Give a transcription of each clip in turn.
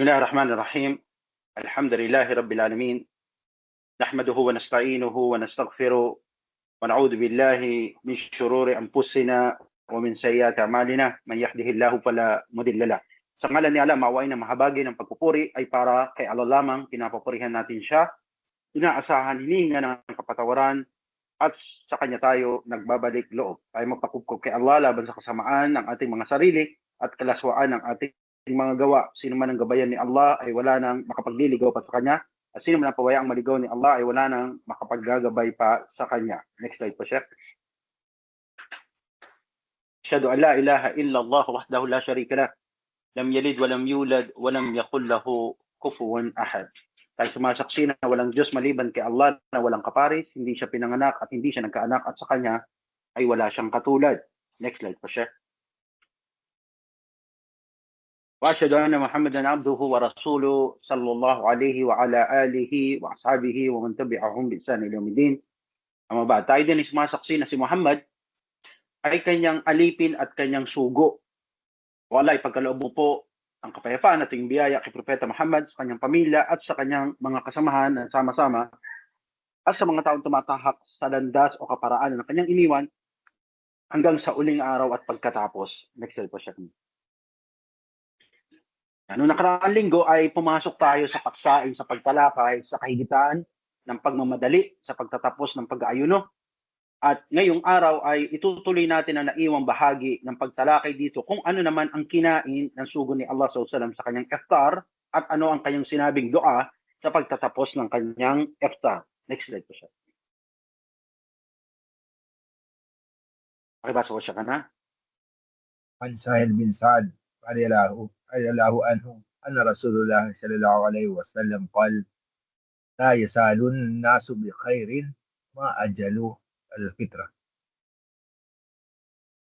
بسم الله الرحمن الرحيم. الحمد لله رب العالمين، نحمده ونستعينه ونستغفره ونعوذ بالله من شرور أنفسنا ومن سيئات أعمالنا. من يهده الله فلا مضل له. Sa ngalan ni Allah, maawain na mahabagi ng pagpupuri ay para kay Allah lamang. Pinapupurihan natin siya, inaasahan, hinihinga ng kapatawaran, at sa kanya tayo nagbabalik loob. Tayo magpakupkop kay Allah laban sa kasamaan ng ating mga sarili at kalaswaan ng ating mga gawa. Sino man ang gabayan ni Allah ay wala nang makapagliligaw pa sa kanya, at sino man ang pawayaang maligaw ni Allah ay wala nang makapaggagabay pa sa kanya. Next slide po, Sheikh. Asyhadu an la ilaha illallah wahdahu la syarika lah, lam yalid walam yulad walam yakul lahu kufuwan ahad. Tayo sumasaksi na walang Diyos maliban kay Allah na walang kaparis, hindi siya pinanganak at hindi siya nagkaanak, at sa kanya ay wala siyang katulad. Next slide po, Sheikh. Wa asyhadu anna Muhammadan abduhu wa rasuluhu sallallahu alaihi wa ala alihi wa ashabihi wa man tabi'ahum bi ihsan ila yaumiddin. Ama ba, tayo din ay sumasaksi na si Muhammad ay kanyang alipin at kanyang sugo. Wala ipagkaloob mo po ang kapayapaan at yung biyaya kay Propeta Muhammad, sa kanyang pamilya at sa kanyang mga kasamahan na sama-sama, at sa mga taong tumatahak sa landas o kaparaan ng kanyang iniwan hanggang sa uling araw at pagkatapos. Next slide po, siya. Noong nakaraang linggo ay pumasok tayo sa paksain, sa pagtalakay, sa kahigitan ng pagmamadali sa pagtatapos ng pag-aayuno. At ngayong araw ay itutuloy natin ang naiwang bahagi ng pagtalakay dito kung ano naman ang kinain ng sugo ni Allah SAW sa kanyang iftar at ano ang kanyang sinabing dua sa pagtatapos ng kanyang iftar. Next slide po siya. Pakibasa ko siya ka na. عن سهل بن سعد رضي الله عنه أن رسول الله صلى الله عليه وسلم قال: لا يزال الناس بخير ما أجلوا الفطرة.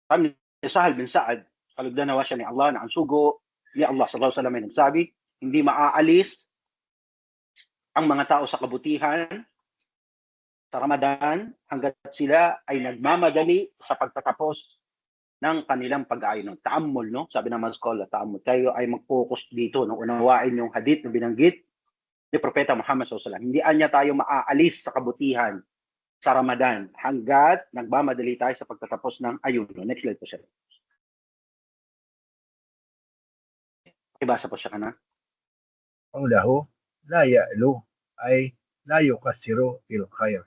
Kami si Sahal bin Sa'ad, kalugdan nawa siya ni Allah, na ang sugo ni Allah sallallahu alaihi wasallam ay nagsabi, hindi maaalis ang mga tao sa kabutihan sa Ramadan hanggat sila ay nagmamadali sa pagtatapos ng kanilang pag-aayuno. Ta'ammul, no? Sabi ng mga scholar, ta'ammul. Tayo ay mag-focus dito, no? Unawain yung hadith na binanggit ni Propeta Muhammad SAW. Hindi anya tayo maaalis sa kabutihan sa Ramadan hanggat nagmamadali tayo sa pagtatapos ng ayuno. Next slide po siya. Ibasa po siya ka na. قوله لا يألو أي لا يقصر في الخير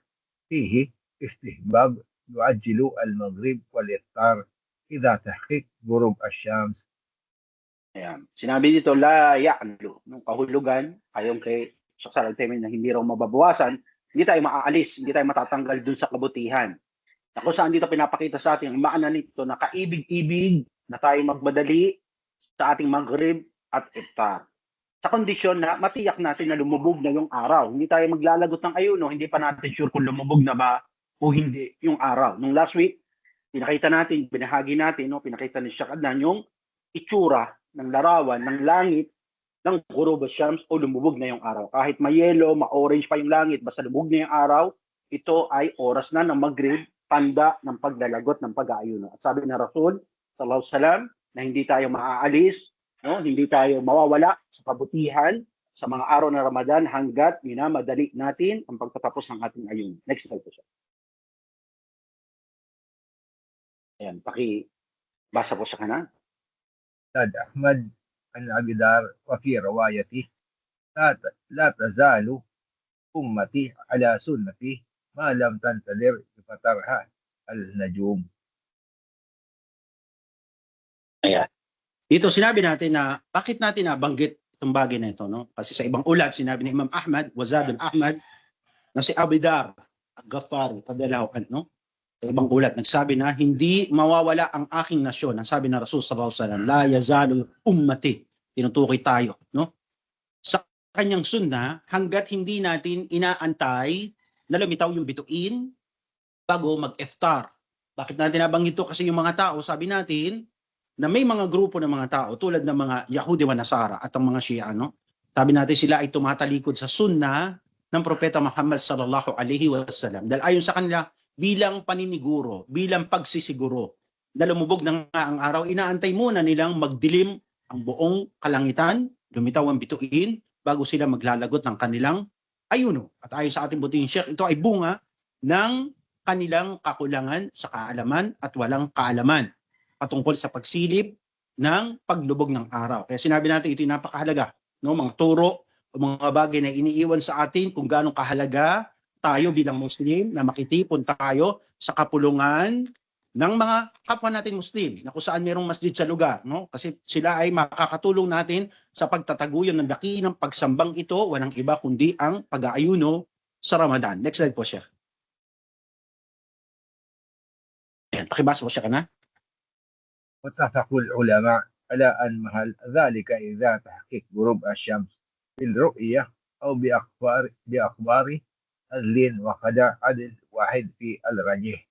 فيه استحباب يعجل المغرب والإفطار إذا تحقق غروب الشمس. Ayan. Sinabi dito, la ya'lu. Nung kahulugan, ayon kay Sheikh Sa'ad Al-Uthaymeen, na hindi raw mababawasan, hindi tayo maaalis, hindi tayo matatanggal dun sa kabutihan. Na kung saan dito pinapakita sa atin, ang maana nito na kaibig-ibig na tayo magmadali sa ating maghrib at iftar. Sa kondisyon na matiyak natin na lumubog na yung araw. Hindi tayo maglalagot ng ayuno, hindi pa natin sure kung lumubog na ba o hindi yung araw. Nung last week, pinakita natin, binahagi natin, no, pinakita ni Sheikh Adnan yung itsura ng larawan ng langit ng ghurub ash-shams o lumubog na yung araw. Kahit ma-yellow, ma-orange pa yung langit, basta lumubog na yung araw, ito ay oras na ng maghrib, tanda ng paglalagot ng pag-aayuno. At sabi ng Rasul sallallahu alaihi wasallam na hindi tayo maaalis, no, hindi tayo mawawala sa kabutihan sa mga araw ng Ramadan hanggat minamadali natin ang pagtatapos ng ating ayuno. Next slide po siya. Ayan, pakibasa po sa kanan. سعد أحمد عن أبي ذر وفي روايته لا تزال أمتي على سنتي ما لم تنتظر بفترها النجوم. Ayan. Dito sinabi natin na bakit natin nabanggit itong bagay na ito, no? Kasi sa ibang ulat sinabi ni Imam Ahmad, Wazad al-Ahmad, na si Abu Dhar al-Ghaffari radhiyallahu anhu, no? Sa ibang ulat nagsabi na hindi mawawala ang aking nasyon. Ang sabi ng Rasul sallallahu alaihi wasallam, la yazalu ummati. Tinutukoy tayo, no? Sa kanyang sunna hanggat hindi natin inaantay na lumitaw yung bituin bago mag-iftar. Bakit natin nabanggit ito? Kasi yung mga tao, sabi natin, na may mga grupo ng mga tao tulad ng mga Yahudi wa Nasara at ang mga Shia, no? Sabi natin sila ay tumatalikod sa sunna ng Propeta Muhammad sallallahu alaihi wasallam. Dahil ayon sa kanila, bilang paniniguro, bilang pagsisiguro na lumubog na nga ang araw, inaantay muna nilang magdilim ang buong kalangitan lumitaw ang bituin bago sila maglalagot ng kanilang ayuno. At ayon sa ating butihing Sheikh, ito ay bunga ng kanilang kakulangan sa kaalaman at walang kaalaman patungkol sa pagsilip ng paglubog ng araw. Kaya sinabi natin ito ay napakahalaga, no? Mga turo o mga bagay na iniiwan sa atin kung gaano kahalaga tayo bilang Muslim na makitipon tayo sa kapulungan ng mga kapwa natin Muslim na kung saan mayroong masjid sa lugar, no? Kasi sila ay makakatulong natin sa pagtataguyod ng dakilang pagsambang ito, walang iba kundi ang pag-aayuno sa Ramadan. Next slide po, Sheikh. Ayan, pakibasa po siya ka na. واتفق العلماء على أن ذلك إذا تحقيق غروب الشمس بالرؤية أو بأخبار عدل وقضاء عدل واحد في الرجيح.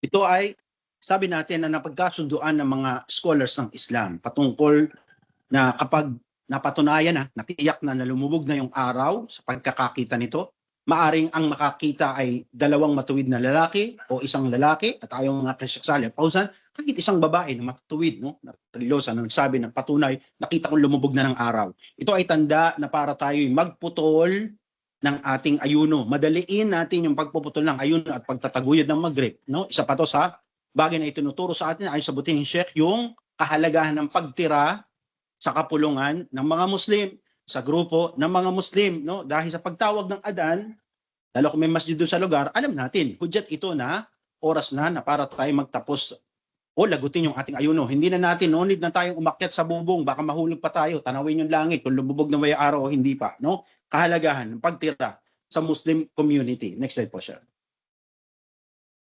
Ito ay, sabi natin na napagkasunduan ng mga scholars ng Islam patungkol na kapag napatunayan na, natiyak na lumubog na yung araw sa pagkakakita nito, maaring ang makakita ay dalawang matuwid na lalaki o isang lalaki at ayon nga kay Sheikh Saleh Fawzan, kahit isang babae na matuwid, no, na religyosa na nagsabi ng patunay, nakita kong lumubog na ng araw. Ito ay tanda na para tayo'y magputol ng ating ayuno. Madaliin natin yung pagpuputol ng ayuno at pagtataguyod ng Maghrib, no? Isa pa to sa bagay na itinuturo sa atin ayon sa butihing Sheikh, yung kahalagahan ng pagtira sa kapulungan ng mga Muslim, sa grupo ng mga Muslim, no? Dahil sa pagtawag ng adan, lalo kung may masjid doon sa lugar, alam natin, hudyat ito na oras na para tayo magtapos o lagutin yung ating ayuno. Hindi na natin, no need na tayong umakyat sa bubong, baka mahulog pa tayo, tanawin yung langit kung lumubog na may araw o hindi pa, no? Kahalagahan ng pagtira sa Muslim community. Next slide po siya.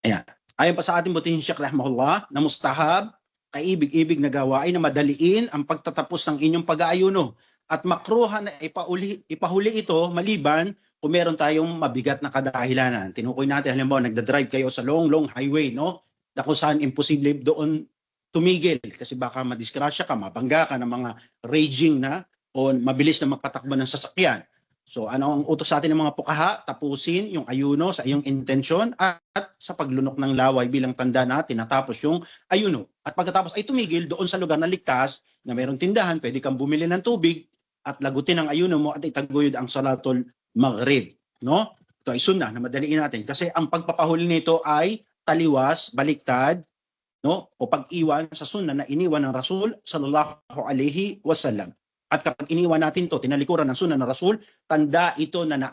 Ayan. Ayon pa sa ating butihing Sheikh rahimahullah, na mustahab, kaibig-ibig na gawain na madaliin ang pagtatapos ng inyong pag-aayuno at makruhan na ipahuli ito maliban kung meron tayong mabigat na kadahilanan. Tinukoy natin, halimbawa, nagdadrive kayo sa long highway, no? Na kung saan imposible doon tumigil kasi baka madisgrasya ka, mabangga ka ng mga raging na o mabilis na magpatakbo ng sasakyan. So ano ang utos sa atin ng mga pukaha? Tapusin yung ayuno sa iyong intensyon at sa paglunok ng laway bilang tanda na tinatapos yung ayuno. At pagkatapos ay tumigil doon sa lugar na ligtas na mayroong tindahan, pwede kang bumili ng tubig at lagutin ang ayuno mo at itaguyod ang salatul maghrib. No? Ito ay sunnah na madaliin natin kasi ang pagpapahuli nito ay taliwas, baliktad, no? O pag-iwan sa sunnah na iniwan ng Rasul sallallahu alaihi wasallam. At kapag iniwan natin to, tinalikuran ng sunnah ng Rasul, tanda ito na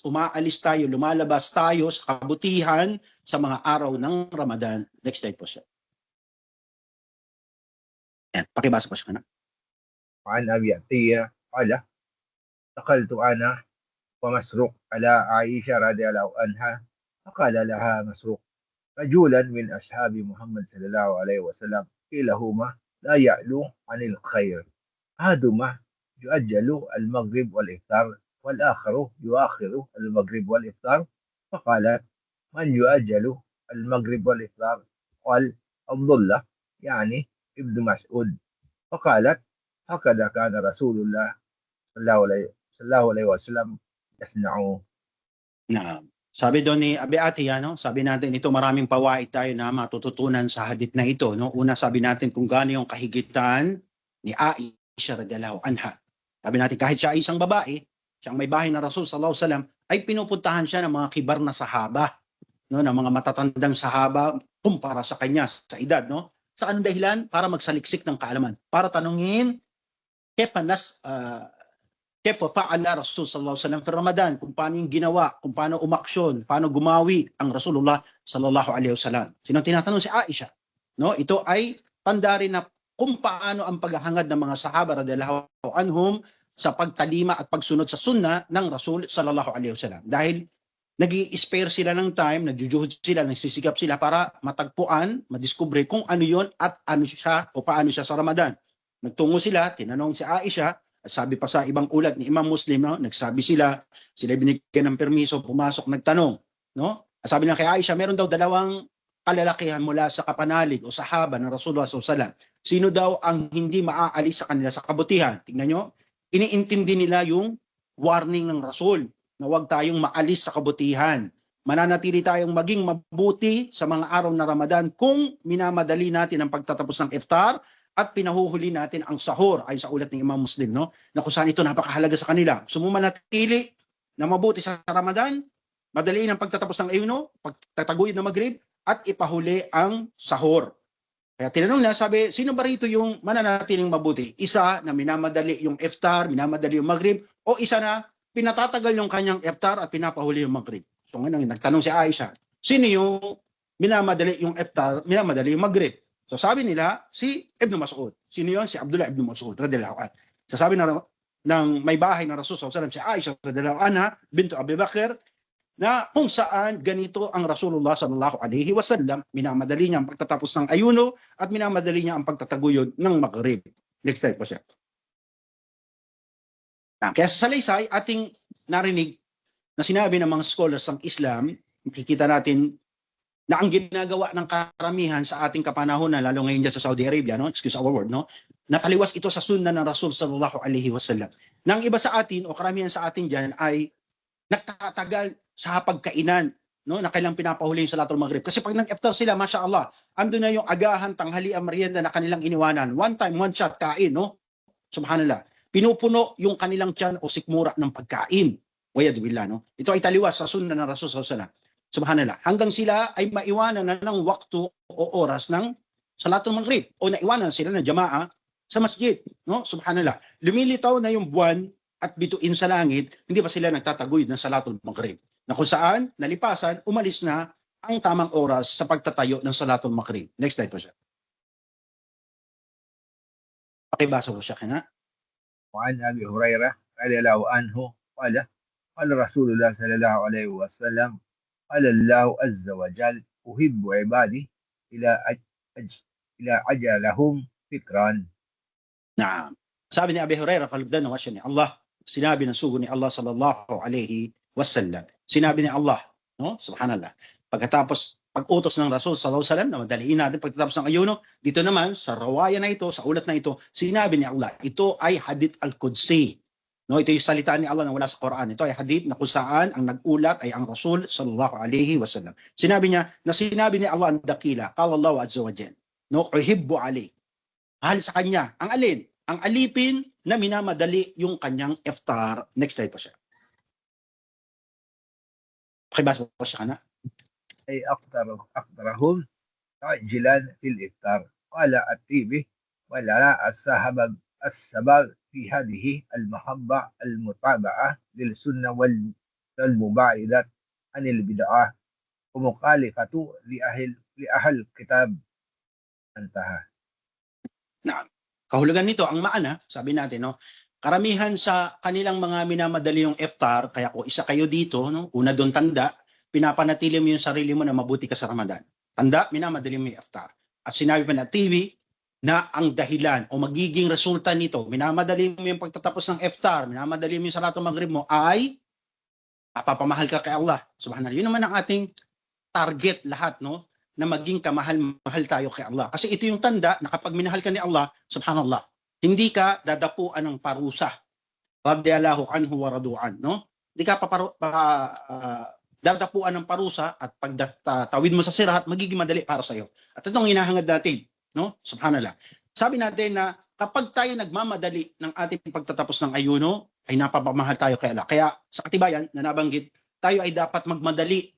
umaalis tayo, lumalabas tayo sa kabutihan sa mga araw ng Ramadan. Next slide po siya. Yan, pakibasa po siya na. وعن أبي عطية قال دخلت أنا ومسروق على عائشة رضي الله عنها فقال لها مسروق رجولا من أصحاب محمد صلى الله عليه وسلم كلاهما لا يعلو عن الخير أحدهما يؤجل المغرب والإفطار والآخر يؤخر المغرب والإفطار فقالت من يؤجل المغرب والإفطار قال عبد الله يعني ابن مسعود فقالت هكذا كان رسول الله صلى الله عليه وسلم يصنع. Na sabi doon ni Abi Atiya, no? Sabi natin ito maraming pawaid tayo na matututunan sa hadith na ito, no? Una, sabi natin kung gaano yung kahigitan ni Aisha radhiyallahu anha. Sabi natin kahit siya ay isang babae, siyang may bahay na Rasul sallallahu alaihi wasallam, ay pinupuntahan siya ng mga kibar na sahaba, no? Ng mga matatandang sahaba kumpara sa kanya sa edad, no? Sa anong dahilan? Para magsaliksik ng kaalaman, para tanungin Kepa fa'ala Rasul sallallahu alaihi wasallam sa Ramadan, kung paano yung ginawa, kung paano umaksyon, paano gumawi ang Rasulullah sallallahu alaihi wasallam. Sino tinatanong? Si Aisha. No, ito ay tanda rin na kung paano ang paghahangad ng mga sahaba radhiyallahu anhum sa pagtalima at pagsunod sa sunna ng Rasul sallallahu alaihi wasallam. Dahil nag-i-spare sila ng time, nagjujuhod sila, nagsisikap sila para matagpuan, madiskubre kung ano yon at ano siya o paano siya sa Ramadan. Nagtungo sila, tinanong si Aisha, sabi pa sa ibang ulat ni Imam Muslim, no? Nagsabi sila binigyan ng permiso, pumasok, nagtanong, no? Sabi lang kay Aisha, meron daw dalawang kalalakihan mula sa kapanalig o sahaba ng Rasulullah SAW. Sino daw ang hindi maaalis sa kanila sa kabutihan? Tingnan nyo, iniintindi nila yung warning ng Rasul na huwag tayong maalis sa kabutihan. Mananatili tayong maging mabuti sa mga araw na Ramadan kung minamadali natin ang pagtatapos ng iftar at pinahuhuli natin ang sahur ayon sa ulat ng Imam Muslim, no? Na kung saan ito napakahalaga sa kanila. Gusto mo manatili na mabuti sa Ramadan, madaliin ang pagtatapos ng ayuno, pagtataguyod ng Maghrib, at ipahuli ang sahur. Kaya tinanong na, sabi, sino ba rito yung mananatiling mabuti? Isa na minamadali yung iftar, minamadali yung Maghrib, o isa na pinatatagal yung kanyang iftar at pinapahuli yung Maghrib? So ngayon, nagtanong si Aisha, sino yung minamadali yung iftar, minamadali yung Maghrib? So sabi nila, si Ibn Mas'ud. Sino yun? Si Abdullah Ibn Mas'ud, radhiyallahu anhu. So sabi ng may bahay ng Rasul sallallahu alaihi wasallam, si Aisha radhiyallahu anha, bintu Abi Bakr, na kung saan ganito ang Rasulullah sallallahu alaihi wasallam, minamadali niya ang pagtatapos ng ayuno at minamadali niya ang pagtataguyod ng Maghrib. Next slide po siya. Kaya sa salaysay, ating narinig na sinabi ng mga scholars ng Islam, makikita natin na ang ginagawa ng karamihan sa ating kapanahonan, lalo ngayon dyan sa Saudi Arabia, no? Excuse our word, no? Nakaliwas ito sa sunna ng Rasul sallallahu alaihi wasallam. Nang iba sa atin o karamihan sa atin dyan ay nagtatagal sa pagkainan, no? Na kailang pinapahuli yung salatul Maghrib. Kasi pag nag-iftar sila, masya Allah, ando na yung agahan, tanghalian, merienda na kanilang iniwanan. One time, one shot, kain, no? Subhanallah. Pinupuno yung kanilang tiyan o sikmura ng pagkain. Wayadbillah, no? Ito ay taliwas sa sunna ng Rasul sallallahu alaihi wasallam. Subhanallah. Hanggang sila ay maiwanan na ng waktu o oras ng salatul Maghrib o naiwanan sila ng jamaa sa masjid, no? Subhanallah. Lumilitaw na yung buwan at bituin sa langit, hindi pa sila nagtataguyod ng salatul Maghrib. Na kung saan nalipasan, umalis na ang tamang oras sa pagtatayo ng salatul Maghrib. Next slide po siya. Pakibasa po siya kina. وعن أبي هريرة رضي الله عنه قال قال رسول الله صلى الله عليه وسلم قال الله عز وجل أحب عبادي إلى أجلهم فكرا. Naam. Sabi ni Abi Hurairah, kalugdan ng wasya ni Allah, sinabi ng sugo ni Allah sallallahu alaihi wasallam. Sinabi ni Allah, no? Subhanallah. Pagkatapos pag-utos ng Rasul sallallahu alaihi wasallam na madaliin natin pagtatapos ng ayuno, dito naman sa rawaya na ito, sa ulat na ito, sinabi ni Allah, ito ay hadith al-Qudsi. No, ito yung salita ni Allah na wala sa Quran. Ito ay hadith na kung saan ang nag-ulat ay ang Rasul sallallahu alaihi wasallam. Sinabi niya, na sinabi ni Allah ang dakila, qala Allah azza wa jalla, no, uhibbu ali. Mahal sa kanya. Ang alin? Ang alipin na minamadali yung kanyang iftar. Next slide po siya. Pakibasa po siya kana. أي أقدرهم عاجلا في الإفطار. قال الطيبي ولا السبب في هذه المحبة المتابعة للسنة والمباعدة عن البدعة ومخالفة لأهل الكتاب. انتهى. Naam. Kahulugan nito, ang maana, sabi natin, no, karamihan sa kanilang mga minamadali yung iftar, kaya kung isa kayo dito, no, una doon tanda, pinapanatili mo yung sarili mo na mabuti ka sa Ramadan. Tanda, minamadali mo yung iftar. At sinabi pa na TV na ang dahilan o magiging resulta nito, minamadali mo yung pagtatapos ng iftar, minamadali mo yung salatul Maghrib mo, ay papamahal ka kay Allah. Subhanallah. Yun naman ang ating target lahat, no? Na maging kamahal-mahal tayo kay Allah. Kasi ito yung tanda na kapag minahal ka ni Allah, subhanallah, hindi ka dadapuan ng parusa. Radiyallahu anhu wa radu'an, no? Hindi ka dadapuan ng parusa at pagtawid mo sa sirat, magiging madali para sa iyo. At ito ang hinahangad natin, no? Subhanallah. Sabi natin na kapag tayo nagmamadali ng ating pagtatapos ng ayuno, ay napapamahal tayo kay Allah. Kaya sa katibayan na nabanggit, tayo ay dapat magmadali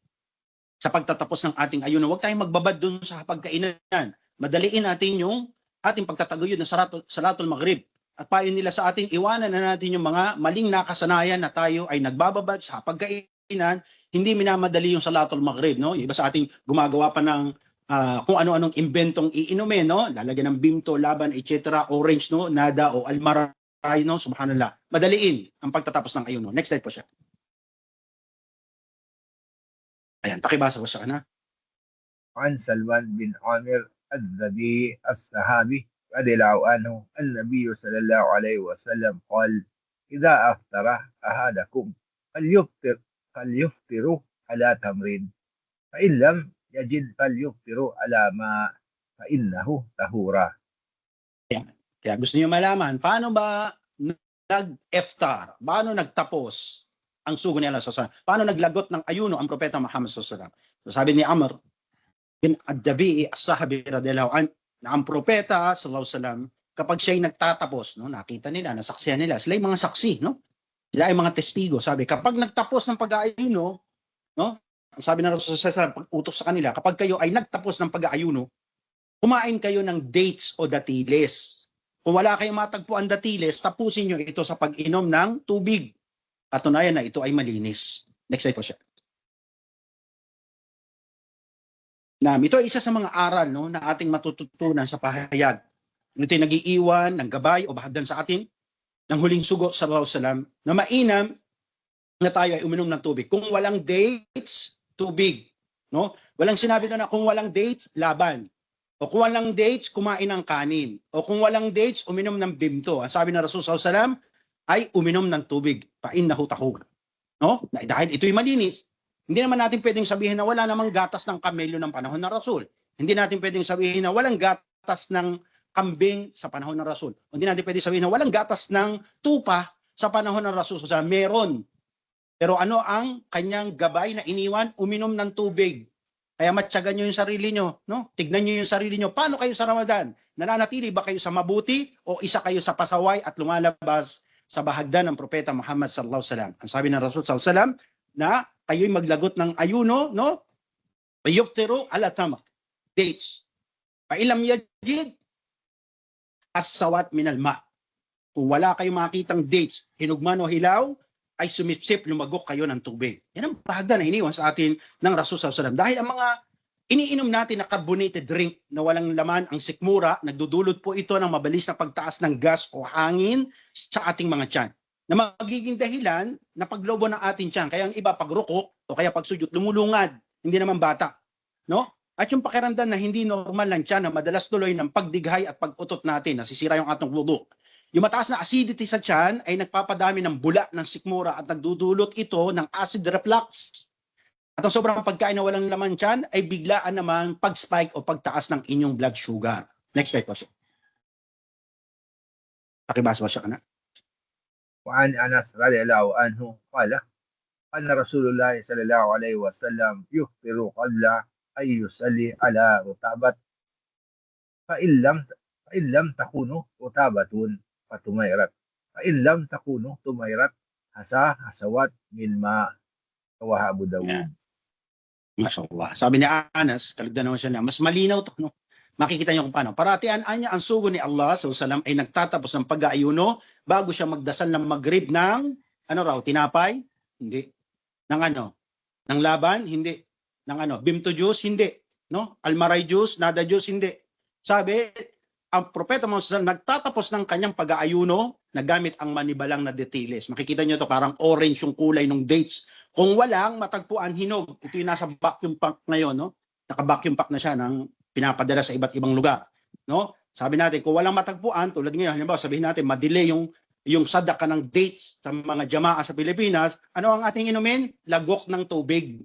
sa pagtatapos ng ating ayuno. Huwag tayong magbabad dun sa pagkainan. Madaliin natin yung ating pagtataguyod ng salatul Maghrib. At payo nila sa ating, iwanan na natin yung mga maling nakasanayan na tayo ay nagbababad sa pagkainan, hindi minamadali yung salatul Maghrib, no? Yung iba sa ating gumagawa pa ng kung ano-anong inventong iinumin, no? Lalagyan ng Bimto, Laban, etc., Orange, no? Nada o Almaray, no? Subhanallah. Madaliin ang pagtatapos ng ayuno. Next slide po siya. Ayan, pakibasa ko siya na. عن سلمان بن عامر الذبي الصحابي رضي الله عنه النبي صلى الله عليه وسلم قال إذا أفطر أحدكم فليفطر على تمر فإن لم يجد فليفطر على ماء فإنه طهورا. Kaya gusto niyo malaman, paano ba nag-iftar? Paano nagtapos ang sugo ni Allah sallallahu alaihi wasallam? Paano naglagot ng ayuno ang propeta Muhammad sallallahu alaihi wasallam? So sabi ni Amr bin Ad-Dabi'i as-Sahabi radhiyallahu anhu, na ang propeta sallallahu alaihi wasallam kapag siya'y nagtatapos, no, nakita nila, nasaksihan nila, sila yung mga saksi, no? Sila ay mga testigo. Sabi, kapag nagtapos ng pag-aayuno, no? Ang sabi ng Rasul sallallahu alaihi wasallam, pag-utos sa kanila, kapag kayo ay nagtapos ng pag-aayuno, kumain kayo ng dates o datiles. Kung wala kayong matagpuan datiles, tapusin nyo ito sa pag-inom ng tubig. Katunayan na ito ay malinis. Next slide po siya. Ito ay isa sa mga aral, no, na ating matututunan sa pahayag. Ito ay nag-iiwan ng gabay o bahagdan sa atin ng huling sugo sallallahu alaihi wasallam na mainam na tayo ay uminom ng tubig. Kung walang dates, tubig. No? Walang sinabi na kung walang dates, laban. O kung walang dates, kumain ng kanin. O kung walang dates, uminom ng bimto. Ang sabi ng Rasul sallallahu alaihi wasallam ay uminom ng tubig. Painnahu tahur. No? Dahil ito'y malinis. Hindi naman natin pwedeng sabihin na wala namang gatas ng kamelyo ng panahon ng Rasul. Hindi natin pwedeng sabihin na walang gatas ng kambing sa panahon ng Rasul. Hindi natin pwedeng sabihin na walang gatas ng tupa sa panahon ng Rasul. So, meron. Pero ano ang kanyang gabay na iniwan? Uminom ng tubig. Kaya matyagan nyo yung sarili nyo. No? Tignan nyo yung sarili nyo. Paano kayo sa Ramadan? Nananatili ba kayo sa mabuti o isa kayo sa pasaway at lumalabas sa bahagdan ng Propeta Muhammad sallallahu alaihi wasallam? Ang sabi ng Rasul sallallahu alaihi wasallam na kayo'y maglagot ng ayuno, no? Yuftiru ala tama. Dates. Pailam yajid as-sawat min al-ma. Kung wala kayong makitang dates, hinugman o hilaw, ay sumipsip, lumagok kayo ng tubig. Yan ang bahagdan na iniwan sa atin ng Rasul sallallahu alaihi wasallam. Dahil ang mga iniinom natin na carbonated drink na walang laman, ang sikmura, nagdudulot po ito ng mabilis na pagtaas ng gas o hangin sa ating mga tiyan, na magiging dahilan na paglobo ng ating tiyan. Kaya ang iba pagrukok o kaya pagsujud, lumulungad, hindi naman bata. No? At yung pakiramdam na hindi normal lang tiyan na madalas tuloy ng pagdighay at pag-utot natin, nasisira yung atong wudu. Yung mataas na acidity sa tiyan ay nagpapadami ng bula ng sikmura at nagdudulot ito ng acid reflux. At ang sobrang pagkain na walang laman tiyan ay biglaan naman pag-spike o pagtaas ng inyong blood sugar. Next slide po siya. Pakibasa ba siya ka na? وعن أنس رضي الله عنه قال أن رسول الله صلى الله عليه وسلم يفطر قبل أن يصلي على رطبة فإن لم تكونوا رطبة فتميرت فإن لم تكونوا تميرت حسوات من ماء رواه أبو داود. Yeah. Mashallah. Sabi ni Anas, talagdan naman siya na mas malinaw to, no? Makikita niyo kung paano. Paratian niya ang sugo ni Allah sallallahu alaihi wasallam ay nagtatapos ng pag-aayuno bago siya magdasal ng maghrib ng tinapay? Hindi. Ng laban? Hindi. Ng bimto juice? Hindi. No? Almaray juice, nada juice? Hindi. Sabi, ang propeta Muhammad nagtatapos ng kanyang pag-aayuno na gamit ang manibalang na detiles. Makikita niyo to parang orange yung kulay ng dates. Kung walang matagpuan hinog, ito yung nasa vacuum pack ngayon, no? Naka-vacuum pack na siya ng pinapadala sa iba't ibang lugar, no? Sabi natin kung walang matagpuan, tulad ngayon, halimbawa sabihin natin ma-delay yung sadaka ng dates sa mga jamaa sa Pilipinas, ano ang ating inumin? Lagok ng tubig.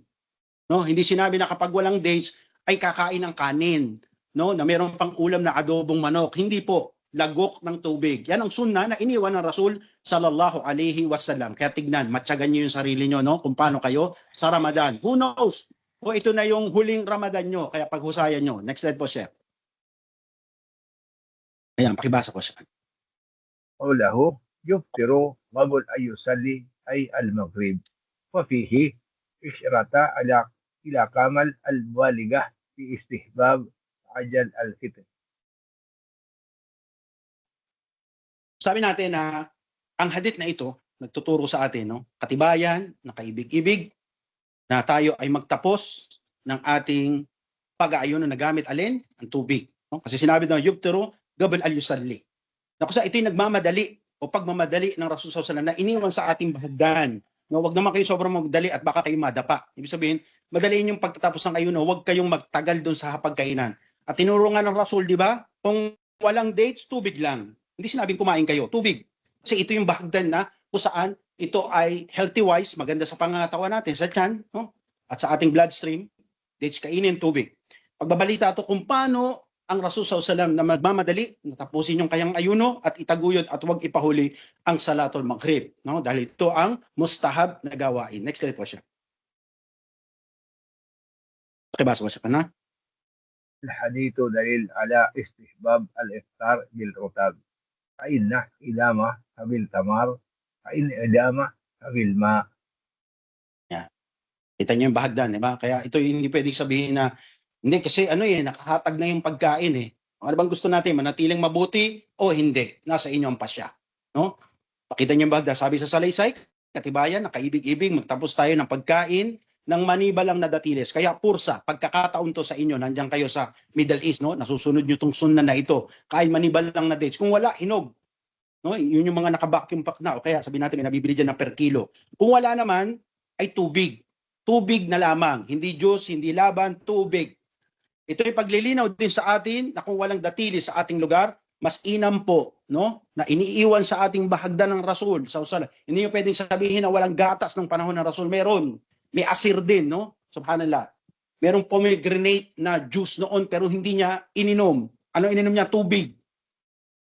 No? Hindi sinabi na kapag walang dates ay kakain ng kanin, no? Na mayroon pang ulam na adobong manok. Hindi po, lagok ng tubig. Yan ang sunna na iniwan ng Rasul sallallahu alaihi wasallam. Kaya tignan, matyagan niyo yung sarili niyo, no? Kung paano kayo sa Ramadan. Who knows? O ito na yung huling Ramadan nyo, kaya paghusayan nyo. Next slide po, Chef. Ayan, pakibasa ko siya. قوله يفطر قبل أن يصلي أي المغرب وفيه إشارة إلى كمال المبالغة في استحباب عجل الفطر. Sabi natin na ang hadith na ito nagtuturo sa atin, no? Katibayan, nakaibig-ibig, na tayo ay magtapos ng ating pag-aayuno na gamit alin? Ang tubig. No? Kasi sinabi na yubtiru qabla an yusalli. Ito yung nagmamadali o pagmamadali ng Rasul sallallahu alaihi wasallam na iniwan sa ating bahagdan. No, wag naman kayo sobrang magdali at baka kayo madapa. Ibig sabihin, madaliin yung pagtatapos ng ayuno, wag kayong magtagal doon sa hapagkainan. At tinuro nga ng Rasul, di ba? Kung walang dates, tubig lang. Hindi sinabing kumain kayo, tubig. Kasi ito yung bahagdan na kung saan ito ay healthy-wise, maganda sa pangangatawan natin, sa tiyan, no? At sa ating bloodstream, dates kainin, tubig. Pagbabalita ito kung paano ang Rasul sallallahu alaihi wasallam na magmamadali, natapusin yung kayang ayuno at itaguyod at huwag ipahuli ang salatul maghrib. No? Dahil ito ang mustahab na gawain. Next slide po siya. Pakibasa ko siya ka na. الحديث دليل على استحباب الإفطار بالرطب فإن إدامة بالتمر فإن إدامة بالماء. Kita niyo yung bahagdan, di ba? Kaya ito yung hindi pwedeng sabihin na, hindi kasi nakahatag na yung pagkain eh. Ano bang gusto natin? Manatiling mabuti o hindi? Nasa inyo ang pasya. No? Pakita niyo yung bahagdan. Sabi sa salaysay, katibayan, nakaibig-ibig, magtapos tayo ng pagkain ng manibalang na datiles. Kaya pursa, pagkakataon to sa inyo, nandiyan kayo sa Middle East, no? Nasusunod nyo tong sunna na ito. Kain manibalang na dates. Kung wala, hinog. No? Yun yung mga naka-vacuum pack na. O kaya sabi natin, may nabibili dyan na per kilo. Kung wala naman, ay tubig. Tubig na lamang, hindi juice, hindi laban, tubig. Ito ay paglilinaw din sa atin na kung walang datili sa ating lugar, mas inam po, no? Na iniiwan sa ating bahagdan ng Rasul. Hindi nyo pwedeng sabihin na walang gatas ng panahon ng Rasul. Meron. May asir din, no? Subhanallah. Merong pomegranate na juice noon pero hindi niya ininom. Ano ininom niya? Tubig.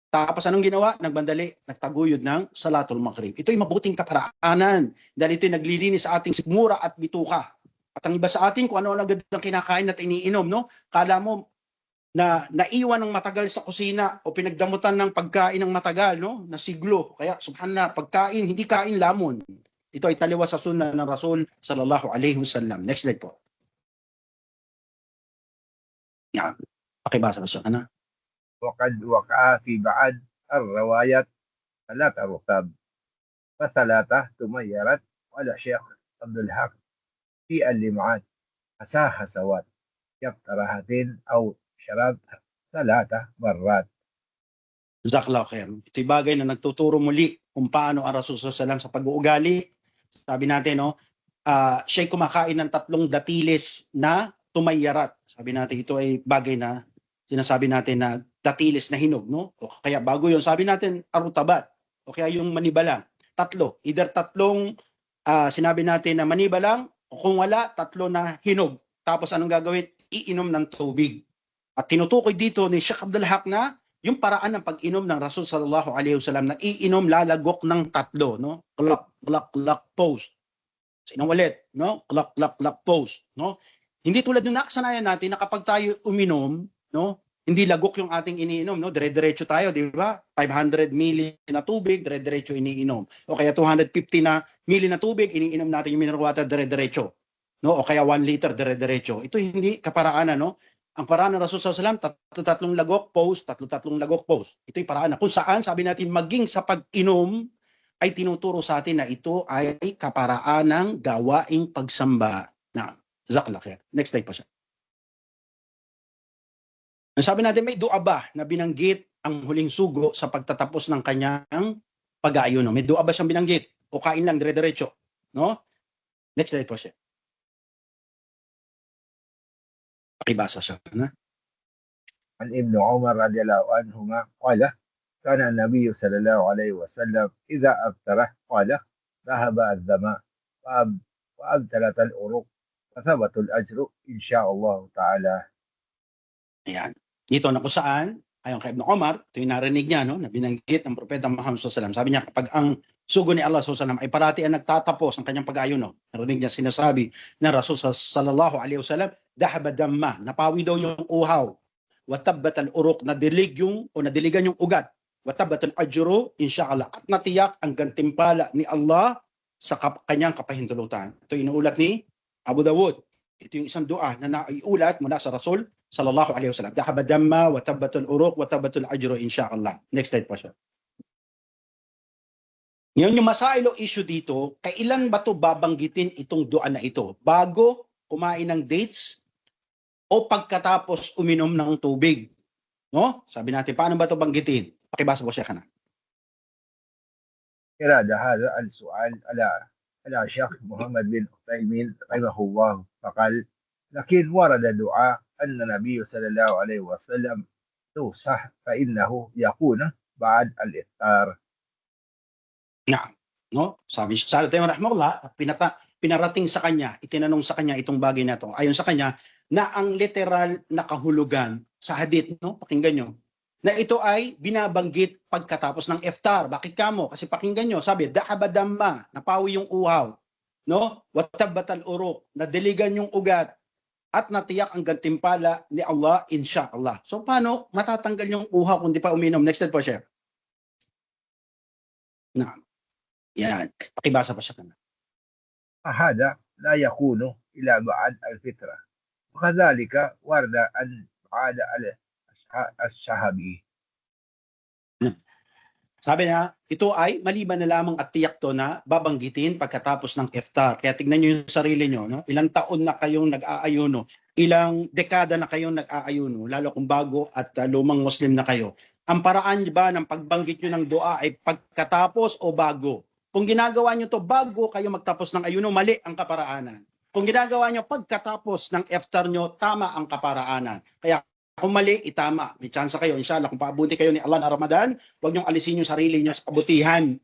Tapos anong ginawa? Nagbandali, nagtaguyod ng Salatul Maghrib. Ito ay mabuting kaparaanan dahil ito ay naglilinis sa ating sigmura at bituka. At ang iba sa atin, kung ano ang agad ng kinakain at iniinom, no? Kala mo na naiwan ng matagal sa kusina o pinagdamutan ng pagkain ng matagal, no? Na siglo. Kaya subhanallah, pagkain, hindi kain lamon. Ito ay taliwas sa sunnah ng Rasul sallallahu alaihi wasallam. Next slide po. Yan. Pakibasa ba siya? Ano? وقد وقع في بعض الروايات 3 رطب ف3 تميرت ولا شيخ عبد الحق في اللمعات مساحة سواد يقترهتين أو شراب 3 مرات. Jazakallah khair. Ito yung bagay na nagtuturo muli kung paano ang Rasul sallallahu alaihi wasallam sa pag-uugali. Sabi natin, no, siya'y kumakain ng 3 datiles na tumayarat. Sabi natin, ito ay bagay na sinasabi natin na datiles na hinog, no? O kaya bago yun, sabi natin arutabat. O kaya yung manibalang. 3. Either 3 sinabi natin na manibalang, o kung wala, 3 na hinog. Tapos anong gagawin? Iinom ng tubig. At tinutukoy dito ni Sheikh Abdul Haq na yung paraan ng pag-inom ng Rasul sallallahu alaihi wasallam na iinom lalagok ng 3, no? Klak, klak, klak, post. Sinang ulit, no? Klak, klak, klak, post, no? Hindi tulad ng nakasanayan natin na kapag tayo uminom, no? Hindi lagok yung ating iniinom, no? Dire-diretso tayo, di ba? 500 ml na tubig, dire-diretso iniinom. O kaya 250 na ml na tubig, iniinom natin yung mineral water, dire-diretso. No? O kaya 1 liter, dire-diretso. Ito hindi kaparaanan, no? Ang paraan ng Rasul sallallahu alaihi wasallam, 3 lagok, post, 3 lagok, post. Ito yung paraan na kung saan, sabi natin, maging sa pag-inom, ay tinuturo sa atin na ito ay kaparaan ng gawaing pagsamba. Na, jazakallah khair. Next slide po siya. Sabi natin, may dua ba na binanggit ang huling sugo sa pagtatapos ng kanyang pag-aayuno? May dua ba siyang binanggit? O kain lang, dire-diretso? No? Next slide po siya. Pakibasa siya. Na? عن ابن عمر رضي الله عنهما قال كان النبي صلى الله عليه وسلم إذا أفطر قال ذهب الظمأ وأبطلت العروق وثبت الأجر إن شاء الله تعالى. Ayan. Dito na kung saan, ayon kay Ibn Umar, ito yung narinig niya, no, na binanggit ng Propeta Muhammad SAW. Sabi niya, kapag ang sugo ni Allah SAW ay parati ang nagtatapos ng kanyang pag-ayuno, narinig niya sinasabi na Rasul sallallahu alaihi wasallam, dahaba damma, napawi daw yung uhaw, watabbat al-uruq, nadiligan yung ugat, watabbat al-ajru, insyaAllah, at natiyak ang gantimpala ni Allah sa kanyang kapahintulutan. Ito inuulat ni Abu Dawud. Ito yung isang dua na naiulat mula sa Rasul sallallahu alaihi wasallam. Dahaba damma wa tabbatul uruq wa tabbatul ajru insyaallah. Next slide po siya. Ngayon yung masailo issue dito, kailan ba to babanggitin itong dua na ito? Bago kumain ng dates o pagkatapos uminom ng tubig? No? Sabi natin, paano ba to banggitin? Pakibasa po siya kana. إراد هذا السؤال على شيخ محمد بن عثيمين رحمه الله فقال لكن ورد دعاء أن النبي صلى الله عليه وسلم توصح فإنه يكون بعد الإفطار. Naam, no? Sabi sa Tayo rahimahullah, pinarating sa kanya, itinanong sa kanya itong bagay na to. Ayon sa kanya na ang literal na kahulugan sa hadith, no? Pakinggan nyo, na ito ay binabanggit pagkatapos ng iftar. Bakit kamo? Kasi pakinggan nyo, sabi, dahaba damma, napawi yung uhaw, no? Watabbat al-uruq, nadiligan yung ugat, at natiyak ang gantimpala ni Allah insyaAllah. So paano matatanggal yung uhaw kung di pa uminom? Next slide po, Chef. Na. Yan. Pakibasa pa siya. فهذا لا يكون إلى بعد الفطرة وكذلك ورد أن بعد الشهبي. Sabi niya, ito ay maliban na lamang at tiyak to na babanggitin pagkatapos ng iftar. Kaya tignan niyo yung sarili niyo, no? Ilang taon na kayong nag-aayuno, ilang dekada na kayong nag-aayuno, lalo kung bago at lumang Muslim na kayo. Ang paraan ba ng pagbanggit niyo ng dua ay pagkatapos o bago? Kung ginagawa niyo to bago kayo magtapos ng ayuno, mali ang kaparaanan. Kung ginagawa niyo pagkatapos ng iftar niyo, tama ang kaparaanan. Kaya kung mali, itama. May chance kayo, inshallah, kung paabuti kayo ni Allah na Ramadan, huwag niyong alisin yung sarili niyo sa kabutihan.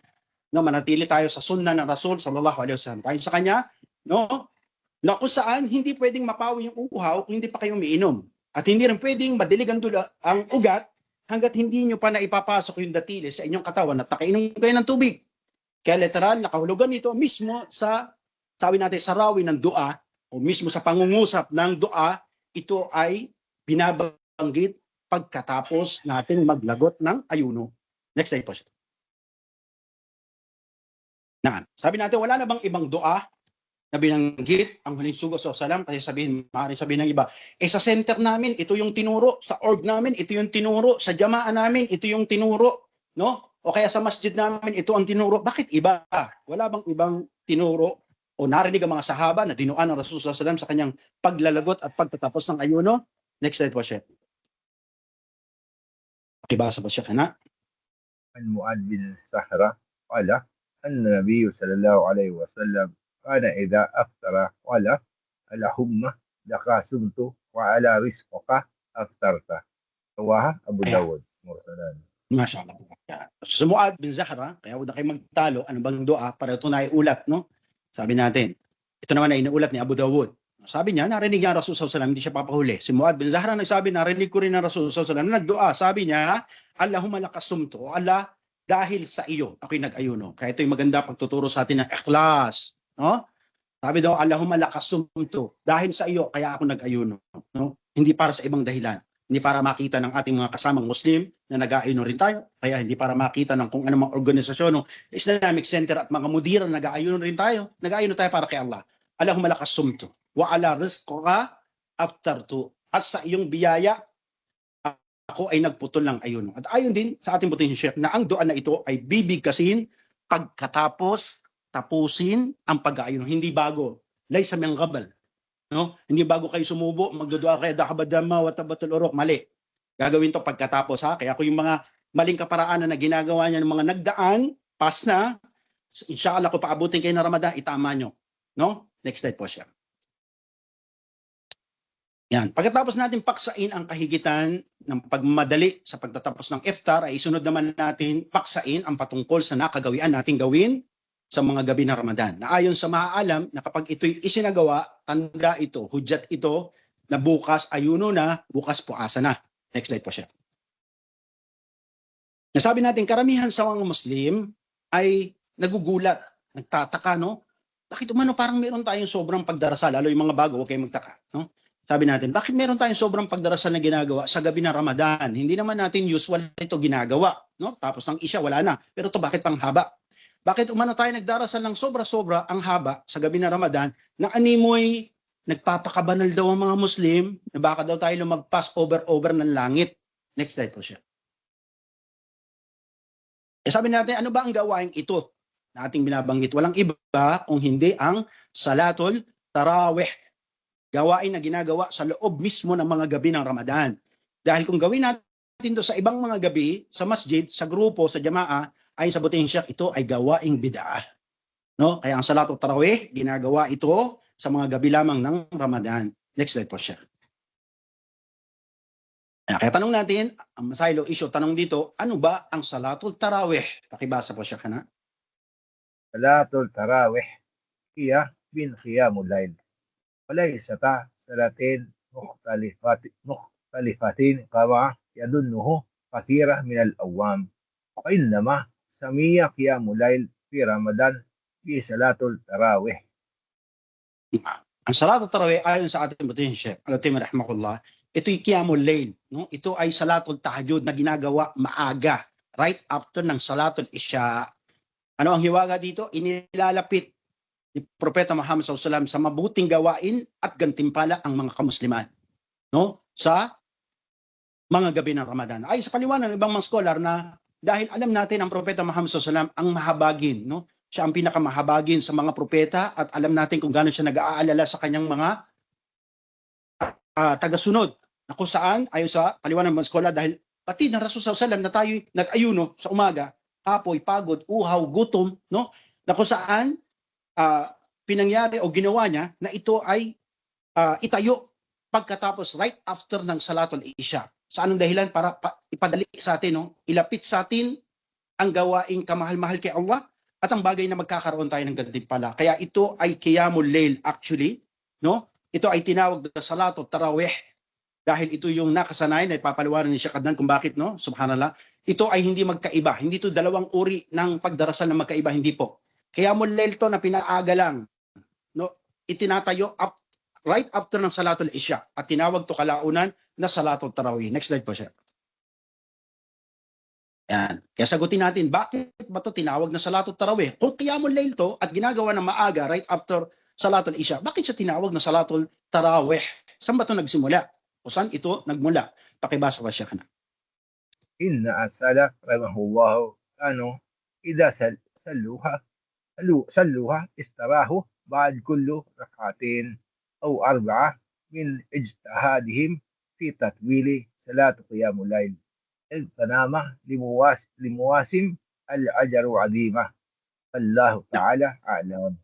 No, manatili tayo sa sunnah ng Rasul sallallahu alaihi wasallam. Kahit sa kanya, no, na kung saan hindi pwedeng mapawi yung uhaw kung hindi pa kayo umiinom. At hindi rin pwedeng madilig ang ugat hanggat hindi niyo pa na ipapasok yung datili sa inyong katawan at nakainom kayo ng tubig. Kaya literal, nakahulugan nito mismo sa, sabi natin, sa rawi ng dua o mismo sa pangungusap ng dua, ito ay binabanggit pagkatapos natin maglagot ng ayuno. Next slide po. Sabi natin, wala na bang ibang dua na binanggit ang huling sugo sa salam? Kasi maaaring sabihin ng iba, sa center namin, ito yung tinuro, sa org namin, ito yung tinuro, sa jamaa namin, ito yung tinuro, no? O kaya sa masjid namin, ito ang tinuro. Bakit iba? Wala bang ibang tinuro o narinig ang mga sahaba na dinuan ng Rasulullah SAW sa kanyang paglalagot at pagtatapos ng ayuno? Next slide po, Chef. Pakibasa po siya kana. عن معاذ بن سحرة قال أن النبي صلى الله عليه وسلم كان إذا أفطر قال اللهم لك صمت وعلى رزقك أفطرت. رواه أبو داود مرسلا. Masya Allah. Sa Muad bin Zahra, kaya huwag na kayo magtalo, ano bang dua para ito na iulat, no? Sabi natin, ito naman ay inuulat ni Abu Dawud. Sabi niya, narinig niya Rasul SAW, hindi siya papahuli. Si Muad bin Zahra nagsabi, narinig ko rin ng Rasul SAW, nagdua. Sabi niya, Allahumma lakasumtu, o Allah, dahil sa iyo, ako'y nag-ayuno. Kaya ito yung maganda pagtuturo sa atin ng ikhlas. No? Sabi daw, Allahumma lakasumtu, dahil sa iyo, kaya ako nag-ayuno. No? Hindi para sa ibang dahilan. Hindi para makita ng ating mga kasamang Muslim na nag-aayuno rin tayo. Kaya hindi para makita ng kung anumang organisasyon ng Islamic Center at mga mudira na nag-aayuno rin tayo. Nag-aayuno tayo para kay Allah. Allahumma lakasumtu wa ala rizqika aftartu. At sa iyong biyaya, ako ay nagputol ng ayuno. At ayon din sa ating butihing Sheikh na ang dua na ito ay bibigkasin pagkatapos tapusin ang pag-aayuno. Hindi bago. Laysa min qabl. No? Hindi bago kayo sumubo, magdudua kayo, dakabadama, watabatul urok, mali. Gagawin to pagkatapos, ha? Kaya kung yung mga maling kaparaanan na ginagawa niya ng mga nagdaan, pass na, inshallah kung paabutin kayo ng Ramadan, itama nyo. No? Next slide po siya. Yan. Pagkatapos natin paksain ang kahigitan ng pagmadali sa pagtatapos ng iftar, ay isunod naman natin paksain ang patungkol sa nakagawian nating gawin sa mga gabi ng Ramadan. Na ayon sa maaalam na kapag ito'y isinagawa, tanda ito, hudyat ito, na bukas ayuno na, bukas puasa na. Next slide po siya. Nasabi natin, karamihan sa mga Muslim ay nagugulat, nagtataka, no? Bakit umano parang meron tayong sobrang pagdarasal, lalo yung mga bago, huwag kayong magtaka, no? Sabi natin, bakit meron tayong sobrang pagdarasal na ginagawa sa gabi ng Ramadan? Hindi naman natin usual ito ginagawa, no? Tapos ang isya, wala na. Pero ito bakit pang haba? Bakit umano tayo nagdarasal ng sobra-sobra ang haba sa gabi ng Ramadan na animoy nagpapakabanal daw ang mga Muslim na baka daw tayo lumagpas over ng langit? Next slide po siya. Sabi natin, ano ba ang gawain ito na ating binabanggit? Walang iba kung hindi ang Salatul Tarawih. Gawain na ginagawa sa loob mismo ng mga gabi ng Ramadan. Dahil kung gawin natin ito sa ibang mga gabi, sa masjid, sa grupo, sa jamaa, ayon sa butihing Sheikh, ito ay gawaing bid'ah. No? Kaya ang Salatul Tarawih, ginagawa ito sa mga gabi lamang ng Ramadan. Next slide po, Sheikh. Kaya tanong natin, ang masaylo issue, tanong dito, ano ba ang Salatul Tarawih? Pakibasa po, Sheikh. Salatul Tarawih hiya min qiyamul layl. وليستا صلاتين مختلفتين كما يظنه كثيرا من الأوام وإنما سمي قيام الليل في رمضان في صلاة التراويح. Ang Salatul Tarawih ayon sa ating butihin Sheikh Al-Uthaymeen rahimahullah, ito'y Qiyamul Layl, no? Ito ay Salatul Tahajjud na ginagawa maaga, right after ng Salatul Isya. Ano ang hiwaga dito? Inilalapit ni Propeta Muhammad SAW sa mabuting gawain at gantimpala ang mga kamusliman, no? Sa mga gabi ng Ramadan. Ay sa paliwanag ng ibang mga scholar na dahil alam natin ang Propeta Muhammad SAW ang mahabagin, no? Siya ang pinakamahabagin sa mga propeta at alam natin kung gaano siya nag-aalala sa kanyang mga tagasunod. Na kung saan, ayon sa paliwanag ng mga scholar, dahil pati ng Rasul SAW na tayo nag-ayuno sa umaga, apoy, pagod, uhaw, gutom, no? Na kung saan pinangyari o ginawa niya na ito ay itayo pagkatapos right after ng Salatul Isya. Sa anong dahilan? Para ipadali sa atin, no? Ilapit sa atin ang gawaing kamahal-mahal kay Allah at ang bagay na magkakaroon tayo ng gantimpala. Kaya ito ay Qiyamul Layl actually, no? Ito ay tinawag na Salatul Tarawih dahil ito yung nakasanayan na ipapaliwanag ni Sheikh Adnan kung bakit, no? Subhanallah. Ito ay hindi magkaiba. Hindi ito dalawang uri ng pagdarasal na magkaiba, hindi po. Qiyamul Layl to na pinaaga lang, no? Itinatayo right after ng Salatul Isya at tinawag to kalaunan na Salatul Tarawih. Next slide po, Sheikh. Yan. Kaya sagutin natin, bakit ba ito tinawag na Salatul Tarawih? Kung Qiyamul Layl to at ginagawa ng maaga right after Salatul Isya, bakit siya tinawag na Salatul Tarawih? Saan ba ito nagsimula? O saan ito nagmula? Pakibasa pa siya ka na. Inna as-salaf rahimahullah kanu idha salluha istarahu ba'd kullu rak'atin aw arba'a min ijtihadihim fi tatwili salat qiyamul layl. التنامة لمواسم الأجر عظيمة الله تعالى أعلم.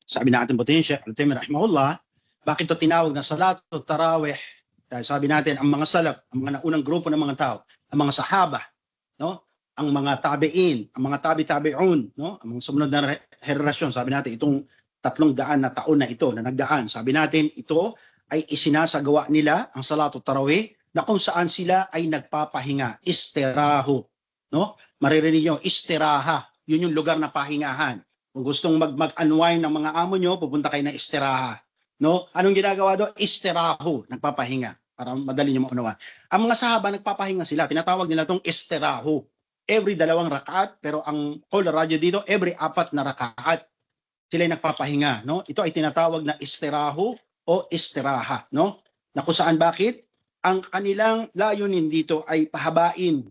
Sabi natin butihin Sheikh Al-Uthaymeen rahimahullah, bakit ito tinawag na Salatul Tarawih? Dahil sabi natin ang mga salaf, ang mga naunang grupo ng mga tao, ang mga sahaba, no? Ang mga tabi'in, ang mga tabi-tabi'un, no? Ang mga sumunod na henerasyon, sabi natin itong 300 na taon na ito na nagdaan. Sabi natin ito ay isinasagawa nila ang Salatul Tarawih na kung saan sila ay nagpapahinga, istiraho, no? Maririnig nyo, istiraha, yun yung lugar na pahingahan. Kung gustong mag-unwind ng mga amo nyo, pupunta kayo ng istiraha, no? Anong ginagawa doon? Istiraho, nagpapahinga, para madali nyo maunawa. Ang mga sahaba, nagpapahinga sila, tinatawag nila itong istiraho. Every 2 rakaat, pero ang call radyo dito, every 4 na rakaat, sila ay nagpapahinga, no? Ito ay tinatawag na istiraho o istiraha, no? Na kung saan bakit? Ang kanilang layunin dito ay pahabain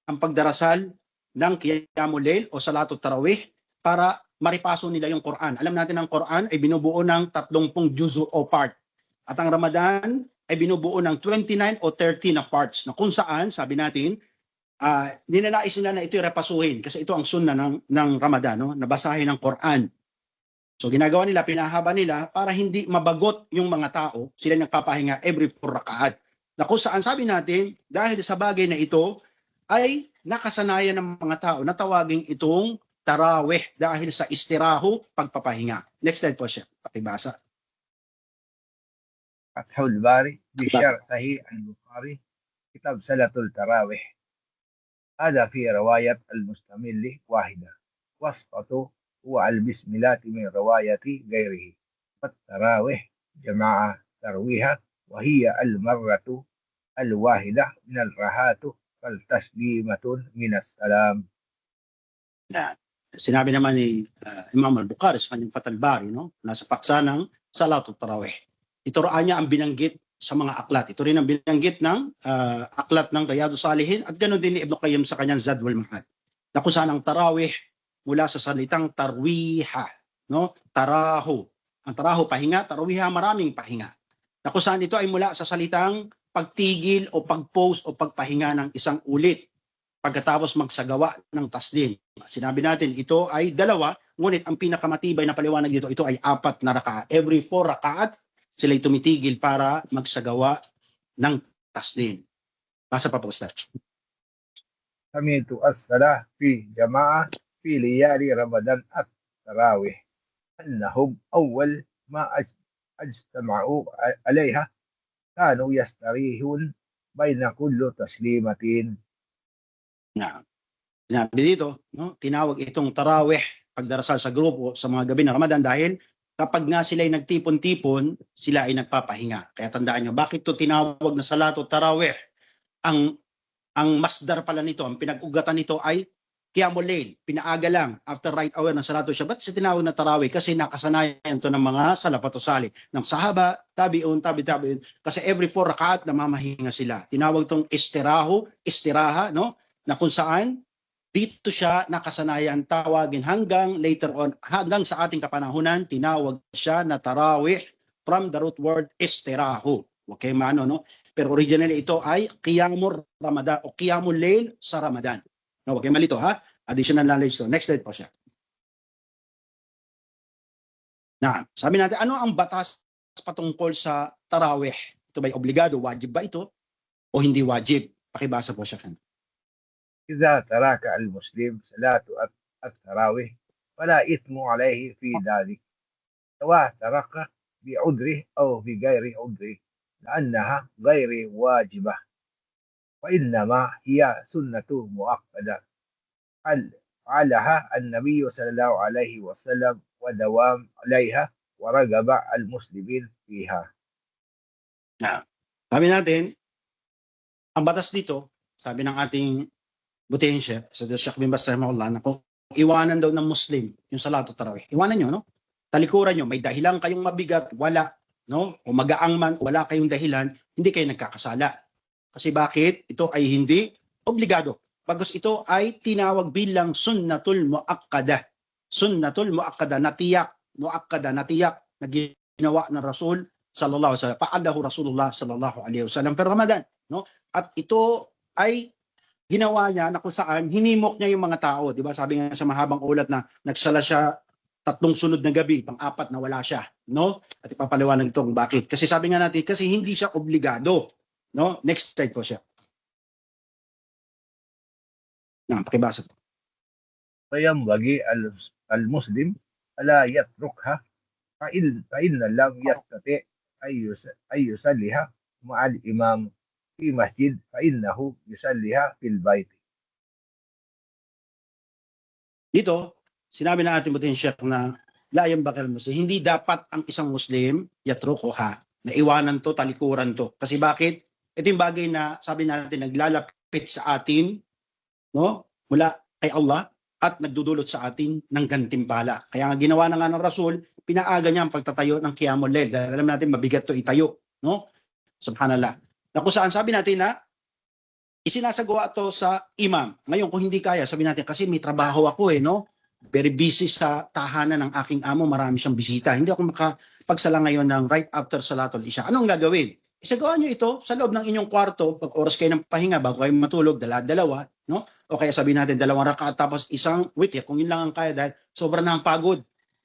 ang pagdarasal ng Qiyamul Layl o Salatul Tarawih para maripaso nila yung Quran. Alam natin ang Quran ay binubuo ng 30 juzu o part. At ang Ramadan ay binubuo ng 29 o 30 na parts na kung saan, sabi natin, ninanais nila na ito repasuhin kasi ito ang sunna ng Ramadan, no? Nabasahin ng Quran. So ginagawa nila, pinahaba nila para hindi mabagot yung mga tao, sila nagpapahinga every 4 rakaat. Na kung saan sabi natin, dahil sa bagay na ito, ay nakasanayan ng mga tao na tawagin itong tarawih dahil sa istiraho, pagpapahinga. Next slide po siya, pakibasa. فتح الباري بشرح صحيح البخاري كتاب صلاة التراويح. هذا في رواية المستمل واحدة وسطه هو البسملات من رواية غيره. والتراويح جماعة ترويها وهي المرة الواحدة من الرهات فالتسليمة من السلام. Sinabi naman ni Imam Al-Bukhari sa kanyang Fath al-Bari, no? Nasa paksa ng Salatul Tarawih. Ito raan niya ang binanggit sa mga aklat. Ito rin ang binanggit ng aklat ng Riyadus Salihin at ganoon din ni Ibn Qayyim sa kanyang Zadwal Ma'ad. Na kung saan ang tarawih mula sa salitang tarwiha, no? Taraho. Ang taraho pahinga, tarwiha maraming pahinga. Na kung saan ito ay mula sa salitang pagtigil o pag-pause o pagpahinga ng isang ulit pagkatapos magsagawa ng taslim. Sinabi natin ito ay 2, ngunit ang pinakamatibay na paliwanag dito, ito ay 4 na rakaat. Every 4 rakaat, sila ay tumitigil para magsagawa ng taslim. Basa pa po, Ustaz. سمعت الصلاة في جماعة في ليالي رمضان التراويح أنهم أول ما اجتمعوا عليها كانوا يستريحون بين كل تسليمة. Sinabi dito, no? Tinawag itong tarawih, pagdarasal sa grupo sa mga gabi ng Ramadan dahil kapag nga sila ay nagtipon-tipon, sila ay nagpapahinga. Kaya tandaan nyo, bakit to tinawag na Salatul Tarawih? Ang masdar pala nito, ang pinag-ugatan nito ay Qiyamul Layl, pinaaga lang after right hour ng Salatul Shabbat. Ba't tinawag na Tarawih? Kasi nakasanayan to ng mga salapato sali, ng sahaba, tabi'un, tabi-tabi'un. Kasi every 4 rakaat namamahinga sila. Tinawag tong istiraha, no? Na kung saan dito siya nakasanayan tawagin hanggang later on, hanggang sa ating kapanahunan, tinawag siya na Tarawih from the root word istirahu. Okay, mano, no? Pero originally ito ay Qiyamul Ramadan o Qiyamul Layl sa Ramadan. No, okay, malito ha? Additional knowledge to. Next slide po siya. Na, sabi natin, ano ang batas patungkol sa Tarawih? Ito ba'y obligado? Wajib ba ito? O hindi wajib? Pakibasa po siya. إذا ترك المسلم صلاة التراويح فلا إثم عليه في ذلك سواء ترك بعذره أو بغير عذره لأنها غير واجبة وإنما هي سنة مؤكدة فعلها النبي صلى الله عليه وسلم ودوام عليها ورغب المسلمين فيها. Sabi natin, ang batas dito, sabi ng ating butihin siya, sa Sheikh bin Baz rahimahullah, na kung iwanan daw ng Muslim yung Salatul Tarawih, iwanan nyo, no? Talikuran nyo, may dahilan kayong mabigat, wala, no? O magaang man, wala kayong dahilan, hindi kayo nagkakasala. Kasi bakit? Ito ay hindi obligado. Pagkos ito ay tinawag bilang sunnatul muakkada. Sunnatul muakkada, natiyak, muakkada, natiyak, na ginawa ng Rasul sallallahu alaihi wasallam. Paadahu Rasulullah sallallahu alaihi wasallam per Ramadan, no? At ito ay ginawa niya na kung saan hinimok niya yung mga tao, di ba? Sabi nga sa mahabang ulat na nagsala siya 3 sunod na gabi, pang-4 na wala siya, no? At ipapaliwanag ito kung bakit. Kasi sabi nga natin, kasi hindi siya obligado, no? Next slide po siya. Pakibasa po. فينبغي المسلم ألا يتركها فإن لم يستطع أن يصليها مع الإمام في مسجد فإنه يصليها في البيت. Dito, sinabi na ating buting Sheikh na la yanbaghi al-muslim, hindi dapat ang isang Muslim yatrukuha, na iwanan to, talikuran to. Kasi bakit? Ito yung bagay na sabi natin naglalapit sa atin, no? Mula kay Allah at nagdudulot sa atin ng gantimpala. Kaya nga ginawa na nga ng Rasul, pinaaga niya ang pagtatayo ng Qiyamul Layl. Dahil alam natin mabigat to itayo, no? Subhanallah. Na kung saan sabi natin na isinasagawa to sa imam. Ngayon kung hindi kaya, sabi natin kasi may trabaho ako no? Very busy sa tahanan ng aking amo, marami siyang bisita. Hindi ako makapagsala ngayon ng right after Salatul Isha. Anong gagawin? Isagawa nyo ito sa loob ng inyong kwarto, pag oras kayo ng pahinga, bago kayo matulog, dalawa, no? O kaya sabi natin 2 rakaat tapos isang witr, kung yun lang ang kaya dahil sobrang na ang pagod,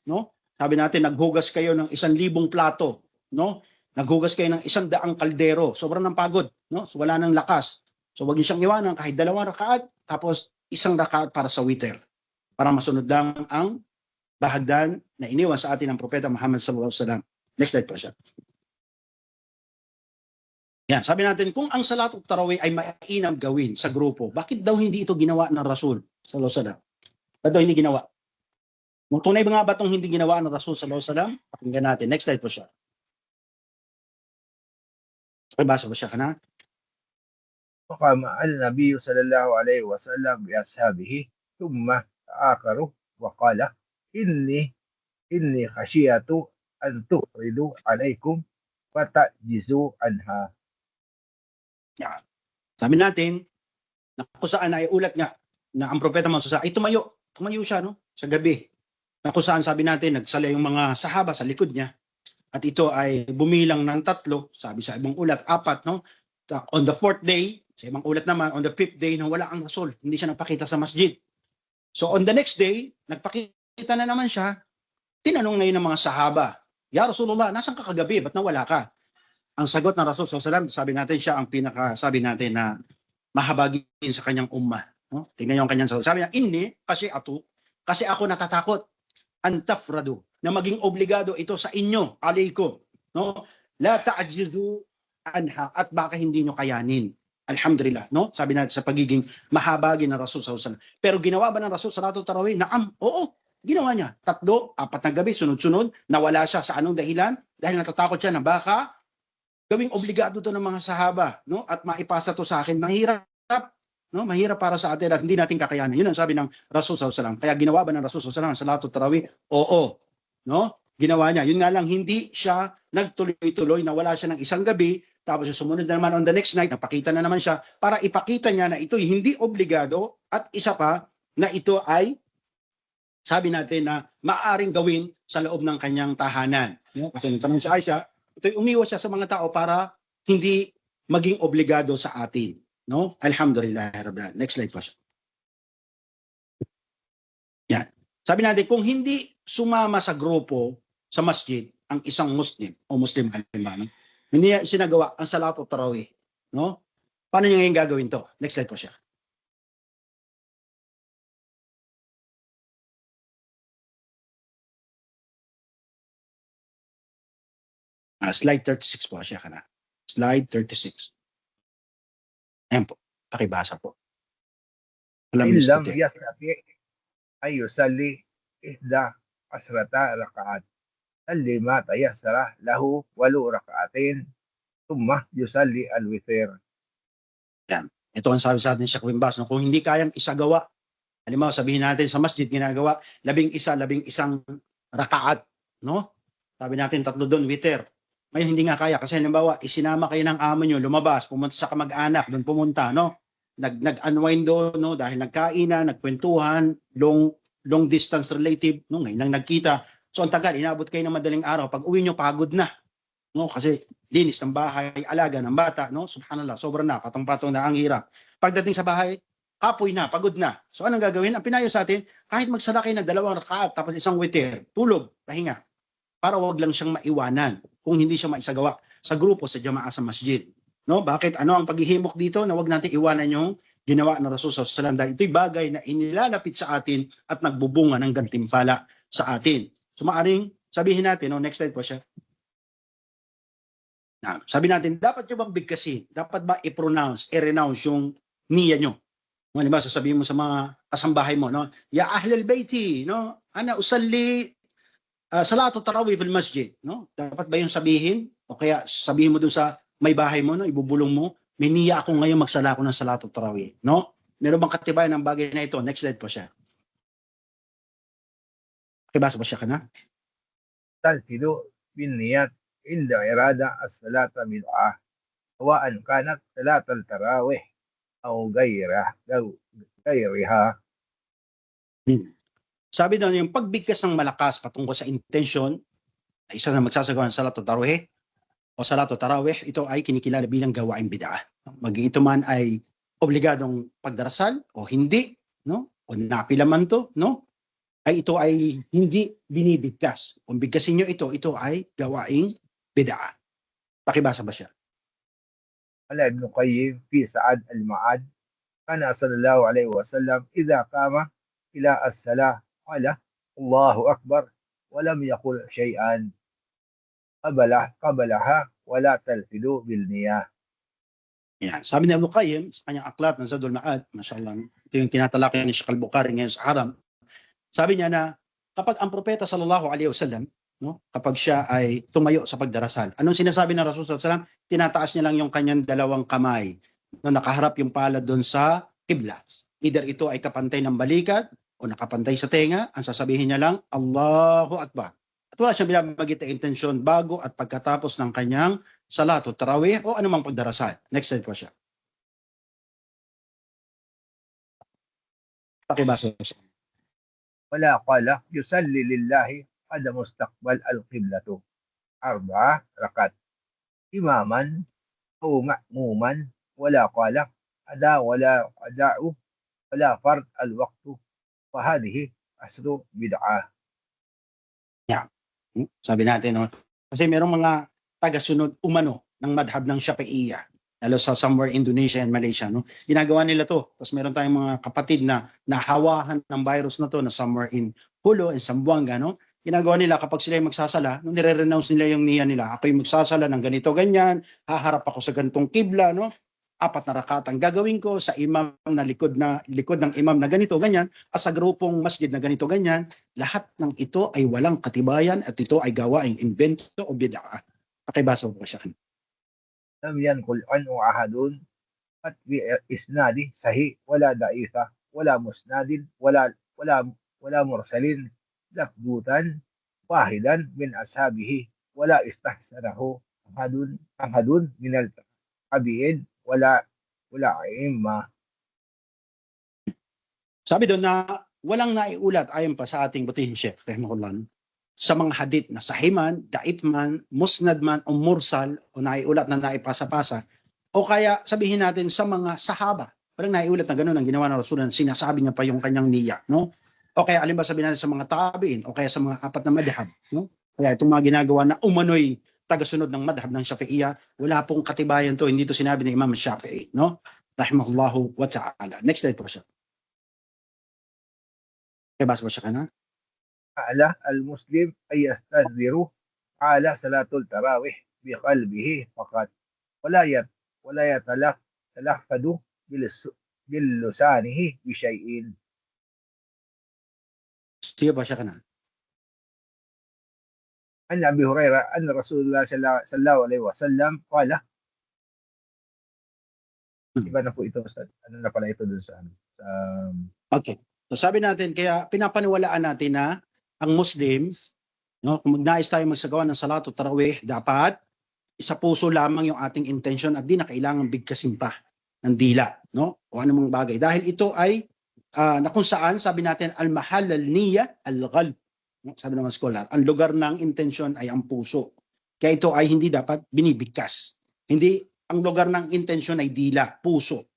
no? Sabi natin naghugas kayo ng 1,000 plato, no? Naghugas kayo ng 100 kaldero, sobrang ng pagod, no? So wala nang lakas. So wag niyo siyang iwanan kahit 2 rakaat tapos 1 rakaat para sa witr. Para masunod lang ang bahagdan na iniwan sa atin ng Propeta Muhammad sallallahu alaihi wasallam. Next slide po siya. Yan, sabi natin kung ang Salatul Tarawih ay mainam gawin sa grupo, bakit daw hindi ito ginawa ng Rasul sallallahu alaihi wasallam? Bakit daw hindi ginawa? Kung tunay ba nga ba itong hindi ginawa ng Rasul sallallahu alaihi wasallam? Pakinggan natin. Next slide po siya. Basa po siya kana? فقام النبي صلى الله عليه وسلم بأصحابه ثم تآخروا وقال إني خشيت أن تفردوا عليكم فتعجزوا عنها. Yan. Sabi natin, na kung saan ay ulat nga na ang propeta Muhammad ay tumayo siya no sa gabi. Na kung saan sabi natin nagsala yung mga sahaba sa likod niya at ito ay bumilang ng 3, sabi sa ibang ulat 4 no. On the 4th day, sa ibang ulat naman on the 5th day na wala ang Rasul, hindi siya nagpakita sa masjid. So on the next day, nagpakita na naman siya. Tinanong ngayon ng mga sahaba, "Ya Rasulullah, nasaan ka kagabi? Ba't nawala ka?" Ang sagot ng Rasul sallallahu alaihi wasallam, sabi natin siya ang sabi natin na mahabagin sa kanyang ummah, no? Tingnan niyo ang kanyang sagot. Sabi niya, kasi ako natatakot antafradu, na maging obligado ito sa inyo, alaykum, no? La ta'jizu anha, at baka hindi nyo kayanin. Alhamdulillah, no? Sabi natin sa pagiging mahabagin ng Rasul sallallahu alaihi wasallam. Pero ginawa ba ng Rasul Salatul Tarawih? Naam, oo. Ginawa niya. 3, 4 na gabi, sunod-sunod, nawala siya. Sa anong dahilan? Dahil natatakot siya na baka gawing obligado to ng mga sahaba, no? At maipasa to sa akin. Mahirap, no? Mahirap para sa atin at hindi natin kakayanan. Yun ang sabi ng Rasul sallallahu alaihi wasallam. Kaya ginawa ba ng Rasul sallallahu alaihi wasallam salatul tarawih? Oo, no? Ginawa niya. Yun nga lang, hindi siya nagtuloy-tuloy, na wala siya ng isang gabi, tapos yung sumunod na naman on the next night, napakita na naman siya para ipakita niya na ito hindi obligado, at isa pa, na ito ay, sabi natin na maaaring gawin sa loob ng kanyang tahanan. No? Kasi nung tanong si Aisha, ito'y umiwas siya sa mga tao para hindi maging obligado sa atin. No? Alhamdulillah. Next slide po siya. Yan. Sabi natin, kung hindi sumama sa grupo sa masjid ang isang Muslim o Muslim halimbawa, hindi niya sinagawa ang salatul tarawih, no? Paano niya ngayon gagawin to? Next slide po siya. Slide 36 po siya kana. Slide 36. Ayan po. Pakibasa po. Alam niyo إن لم يستطع أن يصلي 11 ركعة صلي ما تيسر له ولو ركعتين ثم يصلي الوتر. Ito ang sabi sa atin ni Sheikh Wimbas, no? Kung hindi kayang isagawa, halimbawa sabihin natin sa masjid ginagawa 11 rakaat, no? Sabi natin 3 doon witr. Ngayon hindi nga kaya kasi halimbawa isinama kayo ng amo nyo, lumabas, pumunta sa kamag-anak, doon pumunta, no? Nag-unwind doon, no? Dahil nagkainan, nagkwentuhan, long distance relative, no? Ngayon lang nagkita. So ang tagal, inabot kayo ng madaling araw. Pag uwi nyo, pagod na. No? Kasi linis ng bahay, alaga ng bata, no? Subhanallah, sobrang na, patong-patong na, ang hirap. Pagdating sa bahay, kapoy na, pagod na. So anong gagawin? Ang pinayo sa atin, kahit magsala kayo ng 2 rakaat, tapos isang witr, tulog, pahinga. Para wag lang siyang maiwanan kung hindi siya maisagawa sa grupo, sa jamaa, sa masjid. No? Bakit? Ano ang paghihimok dito na wag natin iwanan yung ginawa ng Rasul sallallahu alaihi wasallam, dahil ito'y bagay na inilalapit sa atin at nagbubunga ng gantimpala sa atin. So maaring sabihin natin, no? Next slide po siya. Sabi natin, dapat nyo bang bigkasin? Dapat ba i-renounce yung niya nyo? Halimbawa, sasabihin mo sa mga kasambahay mo, no? Ya ahlal bayti, no? Ana usalli salatu tarawih fil masjid, no? Dapat ba yung sabihin? O kaya sabihin mo dun sa may bahay mo, no? Ibubulong mo, may niya ako ngayon magsala ko ng salatu tarawih, no? Meron bang katibayan ng bagay na ito? Next slide po siya. Pakibasa po siya ka na? تلفظ بالنيات عند إرادة الصلاة بدعة سواء كانت صلاة التراويح أو غيرها. Sabi daw yung pagbigkas ng malakas patungkol sa intention, isa na magsasagawa ng salatul tarawih o salatul tarawih, ito ay kinikilala bilang gawaing bid'ah. Maging ito man ay obligadong pagdarasal o hindi, no? O napila man to, no? Ay ito ay hindi binibigkas. Kung bigkasin nyo ito ay gawaing bid'ah. Pakibasa ba siya? قال ابن القيم في سعد المعاد كان صلى الله عليه وسلم إذا قام إلى الصلاة قال الله أكبر ولم يقل شيئا قبلها ولا تلفظوا بالنية. Yan. Sabi ni Ibn Qayyim sa kanyang aklat ng Zadul Ma'ad, mashallah, ito yung tinatalakay ni Sheikh Al-Bukhari ngayon sa Haram. Sabi niya na kapag ang propeta sallallahu alaihi wasallam, no, kapag siya ay tumayo sa pagdarasal, anong sinasabi ng Rasul sallallahu alaihi wasallam? Tinataas niya lang yung kanyang 2 kamay, no, nakaharap yung palad doon sa qibla. Either ito ay kapantay ng balikat o nakapantay sa tenga, ang sasabihin niya lang, Allahu Akbar. At wala siyang binabagit na intensyon bago at pagkatapos ng kanyang salatul tarawih o anumang pagdarasal. Next slide po siya. Pakibasa siya. ولا قال يصلي لله قد مستقبل القبلة 4 ركعات إماما أو مأموما ولا قال أدا ولا أداء ولا فرض الوقت فهذه أصل بدعة. Sabi natin, no? Kasi merong mga tagasunod umano ng madhab ng Shafi'iyah, lalo sa somewhere Indonesia and Malaysia, no? Ginagawa nila to. Tapos meron tayong mga kapatid na nahawahan ng virus na to na somewhere in Hulo and Zamboanga, no? Ginagawa nila kapag sila yung magsasala, no, nire-renounce nila yung niya nila. Ako yung magsasala ng ganito ganyan, haharap ako sa ganitong kibla, no? 4 na rakaat ang gagawin ko sa imam na likod ng imam na ganito, ganyan, at sa grupong masjid na ganito, ganyan. Lahat ng ito ay walang katibayan at ito ay gawaing invento o bid'ah. Pakibasa po siya. لم ينقل عنه أحد قد بإسناد صحيح ولا ضعيفة ولا مسند ولا مرسل لفظوتا واحدا من أصحابه ولا استحسنه أحد من التابعين ولا أئمة. Sabi doon na walang naiulat ayon pa sa ating butihing Sheikh rahimahullah sa mga hadith na sahiman, daitman, musnad man o mursal o naiulat na naipasa-pasa o kaya sabihin natin sa mga sahaba. Walang naiulat na gano'n ang ginawa ng Rasulullah, sinasabi niya pa yung kanyang niya, no? O kaya alimba sabihin natin sa mga tabi'in o kaya sa mga 4 na madhab, no? Kaya itong mga ginagawa na umano'y tagasunod ng madhab ng Shafi'iyya, wala pong katibayan to, hindi to sinabi ng Imam Shafi'i, no? Rahimahullahu wa ta'ala. Next slide po siya. Kaya basa po siya ka na? على المسلم أن يستنذر على صلاة التراويح بقلبه فقط ولا يتلفظ بلسانه بشيء. Sige po siya ka na. عن أبي هريرة أن رسول الله صلى الله عليه وسلم قال iba na po ito ano na pala ito dun sa Okay. So sabi natin, kaya pinapaniwalaan natin na ang Muslim, no, kung magnais tayo magsagawa ng salatul tarawih, dapat isa puso lamang yung ating intention at di na kailangan bigkasin pa ng dila, no? O anumang bagay. Dahil ito ay na kung saan, sabi natin, al-mahal al-niyya al-qalb. No? Sabi naman scholar, ang lugar ng intention ay ang puso. Kaya ito ay hindi dapat binibigkas. Hindi, ang lugar ng intention ay dila, puso.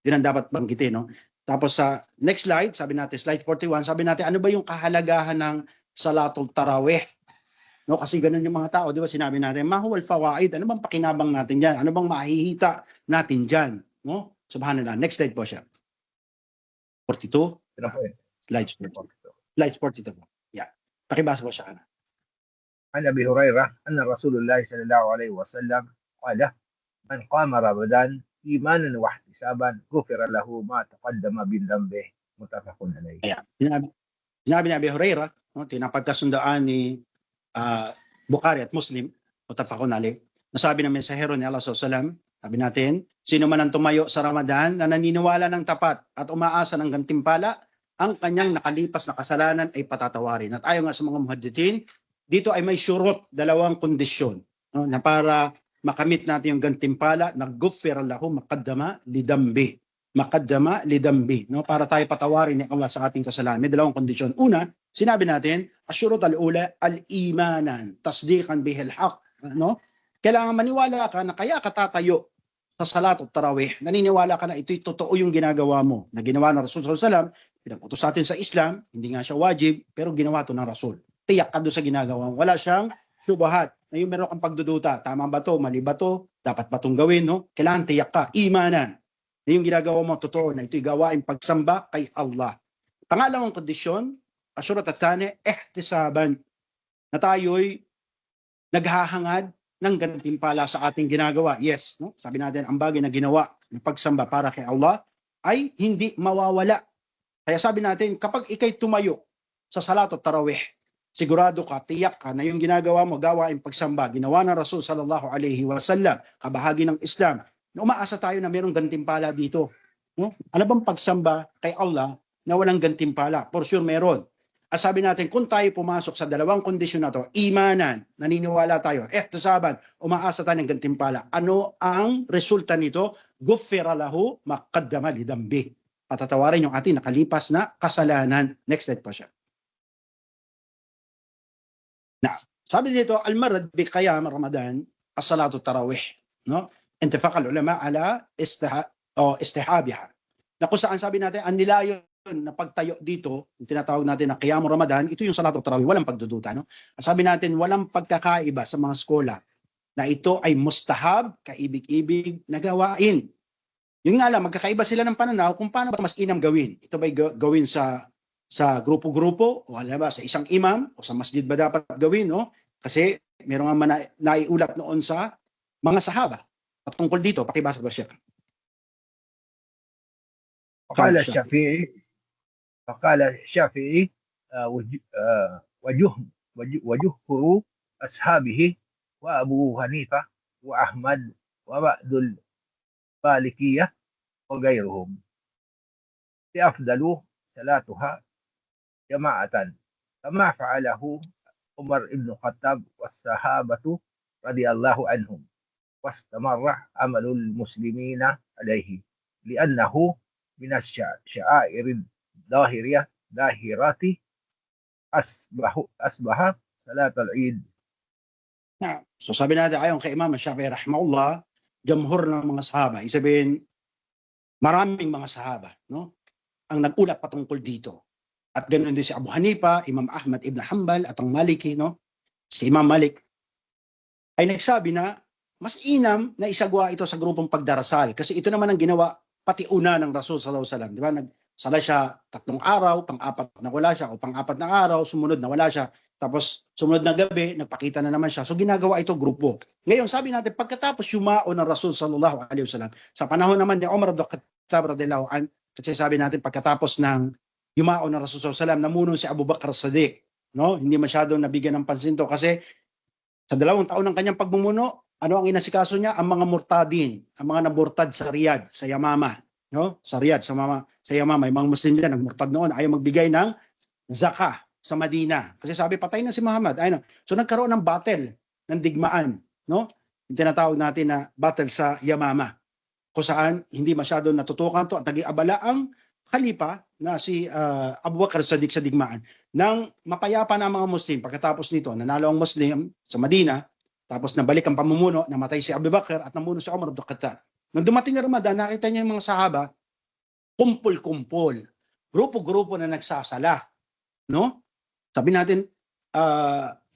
Yan ang dapat banggitin, no? Tapos sa next slide, sabi natin, slide 41, sabi natin, ano ba yung kahalagahan ng salatul tarawih? No, kasi ganun yung mga tao, di ba sinabi natin, mahuwal fawaid, ano bang pakinabang natin dyan? Ano bang mahihita natin dyan? No? Subhanallah. Next slide po siya. 42. Slide 42. Slide 42 po. Yeah. Pakibasa po siya. عن أبي هريرة أن رسول الله صلى الله عليه وسلم قال من قام رمضان إيمانا واحتسابا غفر له ما تقدم من ذنبه متفق عليه. Yeah. Sinabi ni Abi Hurairah, no, tinapagkasundaan ni Bukhari at Muslim, mutafaqun alayh. Nasabi ng mensahero ni Allah sallallahu alaihi wasallam, sabi natin, sino man ang tumayo sa Ramadan na naniniwala ng tapat at umaasa ng gantimpala, ang kanyang nakalipas na kasalanan ay patatawarin. At ayon nga sa mga muhaddithin, dito ay may syurut, 2 kondisyon, no, na para makamit natin yung gantimpala na guffira lahu maqaddama lidambi. Maqaddama lidambi, no, para tayo patawarin ni Allah sa ating kasalanan. May 2 kondisyon. Una, sinabi natin, asyurut al-ula al-imanan, tasdiqan bihil haq, no? Kailangan maniwala ka na kaya ka tatayo sa salatul tarawih, naniniwala ka na ito'y totoo yung ginagawa mo, na ginawa ng Rasul sallallahu alaihi wasallam, pinag-utos sa atin sa Islam, hindi nga siya wajib, pero ginawa to ng Rasul. Tiyak ka doon sa ginagawa mo. Wala siyang syubahat. Na yung meron kang pagduduta, tama ba to, mali ba to, dapat ba itong gawin, no? Kailangan tiyak ka, imanan. Na yung ginagawa mo, totoo, na ito'y gawain pagsamba kay Allah. Pangalawang kondisyon, asyurat at tane, ihtisaban, na tayo'y naghahangad ng gantimpala sa ating ginagawa. Yes, no? Sabi natin, ang bagay na ginawa ng pagsamba para kay Allah ay hindi mawawala. Kaya sabi natin, kapag ikay tumayo sa salatul tarawih, sigurado ka, tiyak ka na yung ginagawa mo, gawain pagsamba, ginawa ng Rasul sallallahu alaihi wasallam, kabahagi ng Islam, na umaasa tayo na mayroong gantimpala dito. No? Ano bang pagsamba kay Allah na walang gantimpala? For sure meron. At sabi natin, kung tayo pumasok sa 2 kondisyon na to, imanan, naniniwala tayo, ihtisaban, umaasa tayo ng gantimpala. Ano ang resulta nito? Guffira lahu maqaddama lidambi. Patatawarin yung ating nakalipas na kasalanan. Next slide pa siya. Na, sabi dito, al-marad bi qiyam Ramadan, as-salatu tarawih, no? Intifaq al-ulama ala istihabiha. Na kung saan sabi natin, ang nilayon na pagtayo dito, yung tinatawag natin na qiyam Ramadan, ito yung salatu tarawih, walang pagdududa, no? Sabi natin, walang pagkakaiba sa mga skola na ito ay mustahab, kaibig-ibig na gawain. Yung nga lang, magkakaiba sila ng pananaw kung paano ba mas inam gawin. Ito ba'y gawin sa grupo-grupo o alam ba sa isang imam o sa masjid ba dapat gawin, no? Kasi meron nga naiulat noon sa mga sahaba. At tungkol dito, pakibasa ba siya? فقال الشافعي فقال الشافعي وجهر أصحابه وأبو حنيفة وأحمد وبعض المالكية وغيرهم أفضل صلاتها جماعة كما فعله عمر بن الخطاب والصحابة رضي الله عنهم واستمر عمل المسلمين عليه لأنه من الشعائر ظاهرات أصبح صلاة العيد. So sabi natin ayon kay Imam Shafi'i rahimahullah, jamhur ng mga sahaba, isabihin maraming mga sahaba, no, ang nag-ulat patungkol dito. At ganoon din si Abu Hanifa, Imam Ahmad ibn Hanbal at ang Maliki, no, si Imam Malik ay nagsabi na mas inam na isagwa ito sa grupong pagdarasal kasi ito naman ang ginawa pati una ng Rasul sallallahu alaihi wasallam, di ba? Nagsala siya 3 araw, pang-apat na wala siya, o pang-4 na araw, sumunod na wala siya. Tapos sumunod na gabi, nagpakita na naman siya. So ginagawa ito grupo. Ngayon sabi natin, pagkatapos yumao ng Rasul sallallahu alaihi wasallam, sa panahon naman ni Umar ibn Khattab radhiyallahu anhu, kasi sabi natin pagkatapos ng yumao ng Rasul sallallahu alaihi wasallam, namuno si Abu Bakr as-Siddiq, no? Hindi masyadong nabigyan ng pansin to kasi sa 2 taon ng kanyang pagmumuno, ano ang inasikaso niya? Ang mga murtadin, ang mga naburtad sa Riyadh, sa Yamama, no? Sa Riyadh, sa Yamama, may mga Muslim diyan nagmurtad noon, ayaw magbigay ng zakah sa Madina. Kasi sabi, patay na si Muhammad. Ayun. So nagkaroon ng battle, ng digmaan, no? Yung tinatawag natin na battle sa Yamama. Kung saan hindi masyado natutukan to at nag-iabala ang khalifa na si Abu Bakr as-Siddiq sa digmaan. Nang mapayapa na ang mga Muslim, pagkatapos nito, nanalo ang Muslim sa Madina, tapos nabalik ang pamumuno, namatay si Abu Bakr at namuno si Umar ibn Khattab. Nung dumating na Ramadan, nakita niya yung mga sahaba, kumpul-kumpul, grupo-grupo na nagsasala, no? Sabi natin,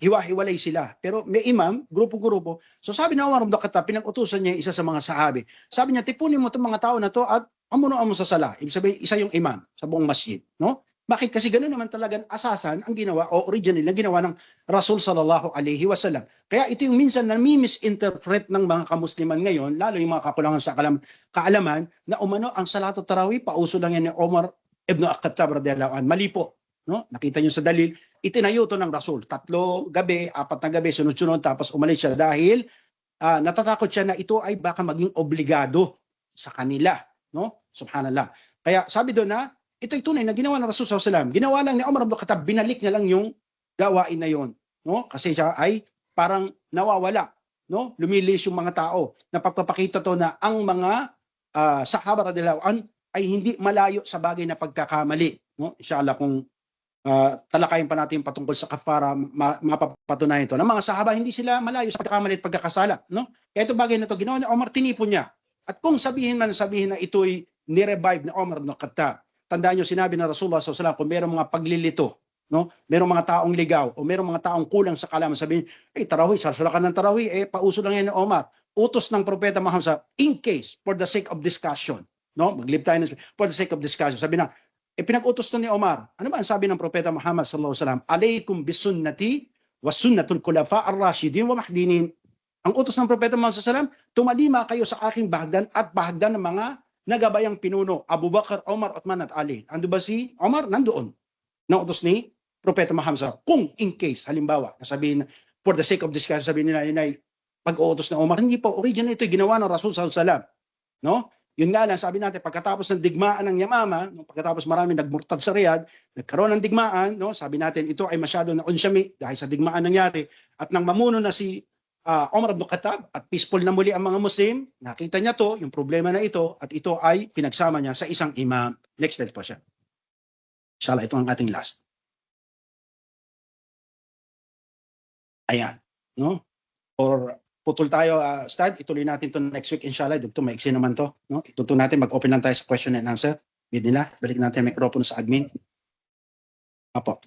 hiwa-hiwalay sila. Pero may imam, grupo-grupo. So sabi na Umar ibn Khattab, pinag-utusan niya isa sa mga sahabi. Sabi niya, tipunin mo itong mga tao na to at amunuan mo sa sala. Ibig sabihin, isa yung imam sa buong masjid. No? Bakit? Kasi ganoon naman talagang asasan ang ginawa o original na ginawa ng Rasul sallallahu alaihi wasallam. Kaya ito yung minsan na misinterpret ng mga kamusliman ngayon, lalo yung mga kakulangan sa kaalaman, na umano ang salatu tarawih, pauso lang yan ni Umar ibn Khattab radhiyallahu anhu. Mali po. No? Nakita nyo sa dalil, itinayo to ng Rasul. 3 gabi, 4 na gabi, sunod-sunod, tapos umalis siya dahil natatakot siya na ito ay baka maging obligado sa kanila. No? Subhanallah. Kaya sabi doon na, ito'y tunay na ginawa ng Rasul SAW. Ginawa lang ni Umar ibn Khattab, binalik niya lang yung gawain na yon. No? Kasi siya ay parang nawawala. No? Lumilis yung mga tao na pagpapakita to na ang mga sahaba radhiyallahu anhum ay hindi malayo sa bagay na pagkakamali. No? Inshallah kung talakayin pa natin patungkol sa kafara, mapapatunayan ito. Ng mga sahaba, hindi sila malayo sa pagkakamali at pagkakasala. No? Kaya ito bagay na ito, ginawa ni Omar, tinipon niya. At kung sabihin na ito'y nirevive ni Omar ibn Khattab, tandaan nyo, sinabi ng Rasulullah SAW, kung mayroong mga paglilito, no? Mayroong mga taong ligaw, o mayroong mga taong kulang sa kalaman, sabihin, tarawih, sasalakan ng tarawih, pauso lang yan ni Omar. Utos ng Propeta Muhammad, in case, for the sake of discussion, no? Maglib tayo for the sake of discussion. Sabi na, pinag-utos to ni Omar. Ano ba ang sabi ng Propeta Muhammad sallallahu alaihi wasallam? Alaykum bisunnati wa sunnatul khulafa ar-rashidin wa mahdinin. Ang utos ng Propeta Muhammad sallallahu alaihi wasallam, tumalima kayo sa aking bahagdan at bahagdan ng mga nagabayang pinuno, Abu Bakr, Omar, Uthman at Ali. Ando ba si Omar? Nandoon. Nang utos ni Propeta Muhammad sallallahu alaihi wasallam. Kung in case, halimbawa, nasabihin, for the sake of discussion, sabihin nila, yun ay pag-uutos ng Omar. Hindi po, original ito, ginawa ng Rasul sallallahu alaihi wasallam. No? Yun nga lang, sabi natin, pagkatapos ng digmaan ng Yamama, pagkatapos marami nagmurtad sa Riyadh, nagkaroon ng digmaan, no? Sabi natin, ito ay masyado na unsyami dahil sa digmaan nangyari. At nang mamuno na si Umar ibn Khattab at peaceful na muli ang mga Muslim, nakita niya to, yung problema na ito, at ito ay pinagsama niya sa isang imam. Next slide po siya. Inshallah, ito ang ating last. Ayan. No? Or putol tayo, Stad. Ituloy natin to next week, inshallah. Dugto, maiksi naman to. No? Ituto natin, mag-open lang tayo sa question and answer. Bid nila, balik natin ang microphone sa admin. Apo.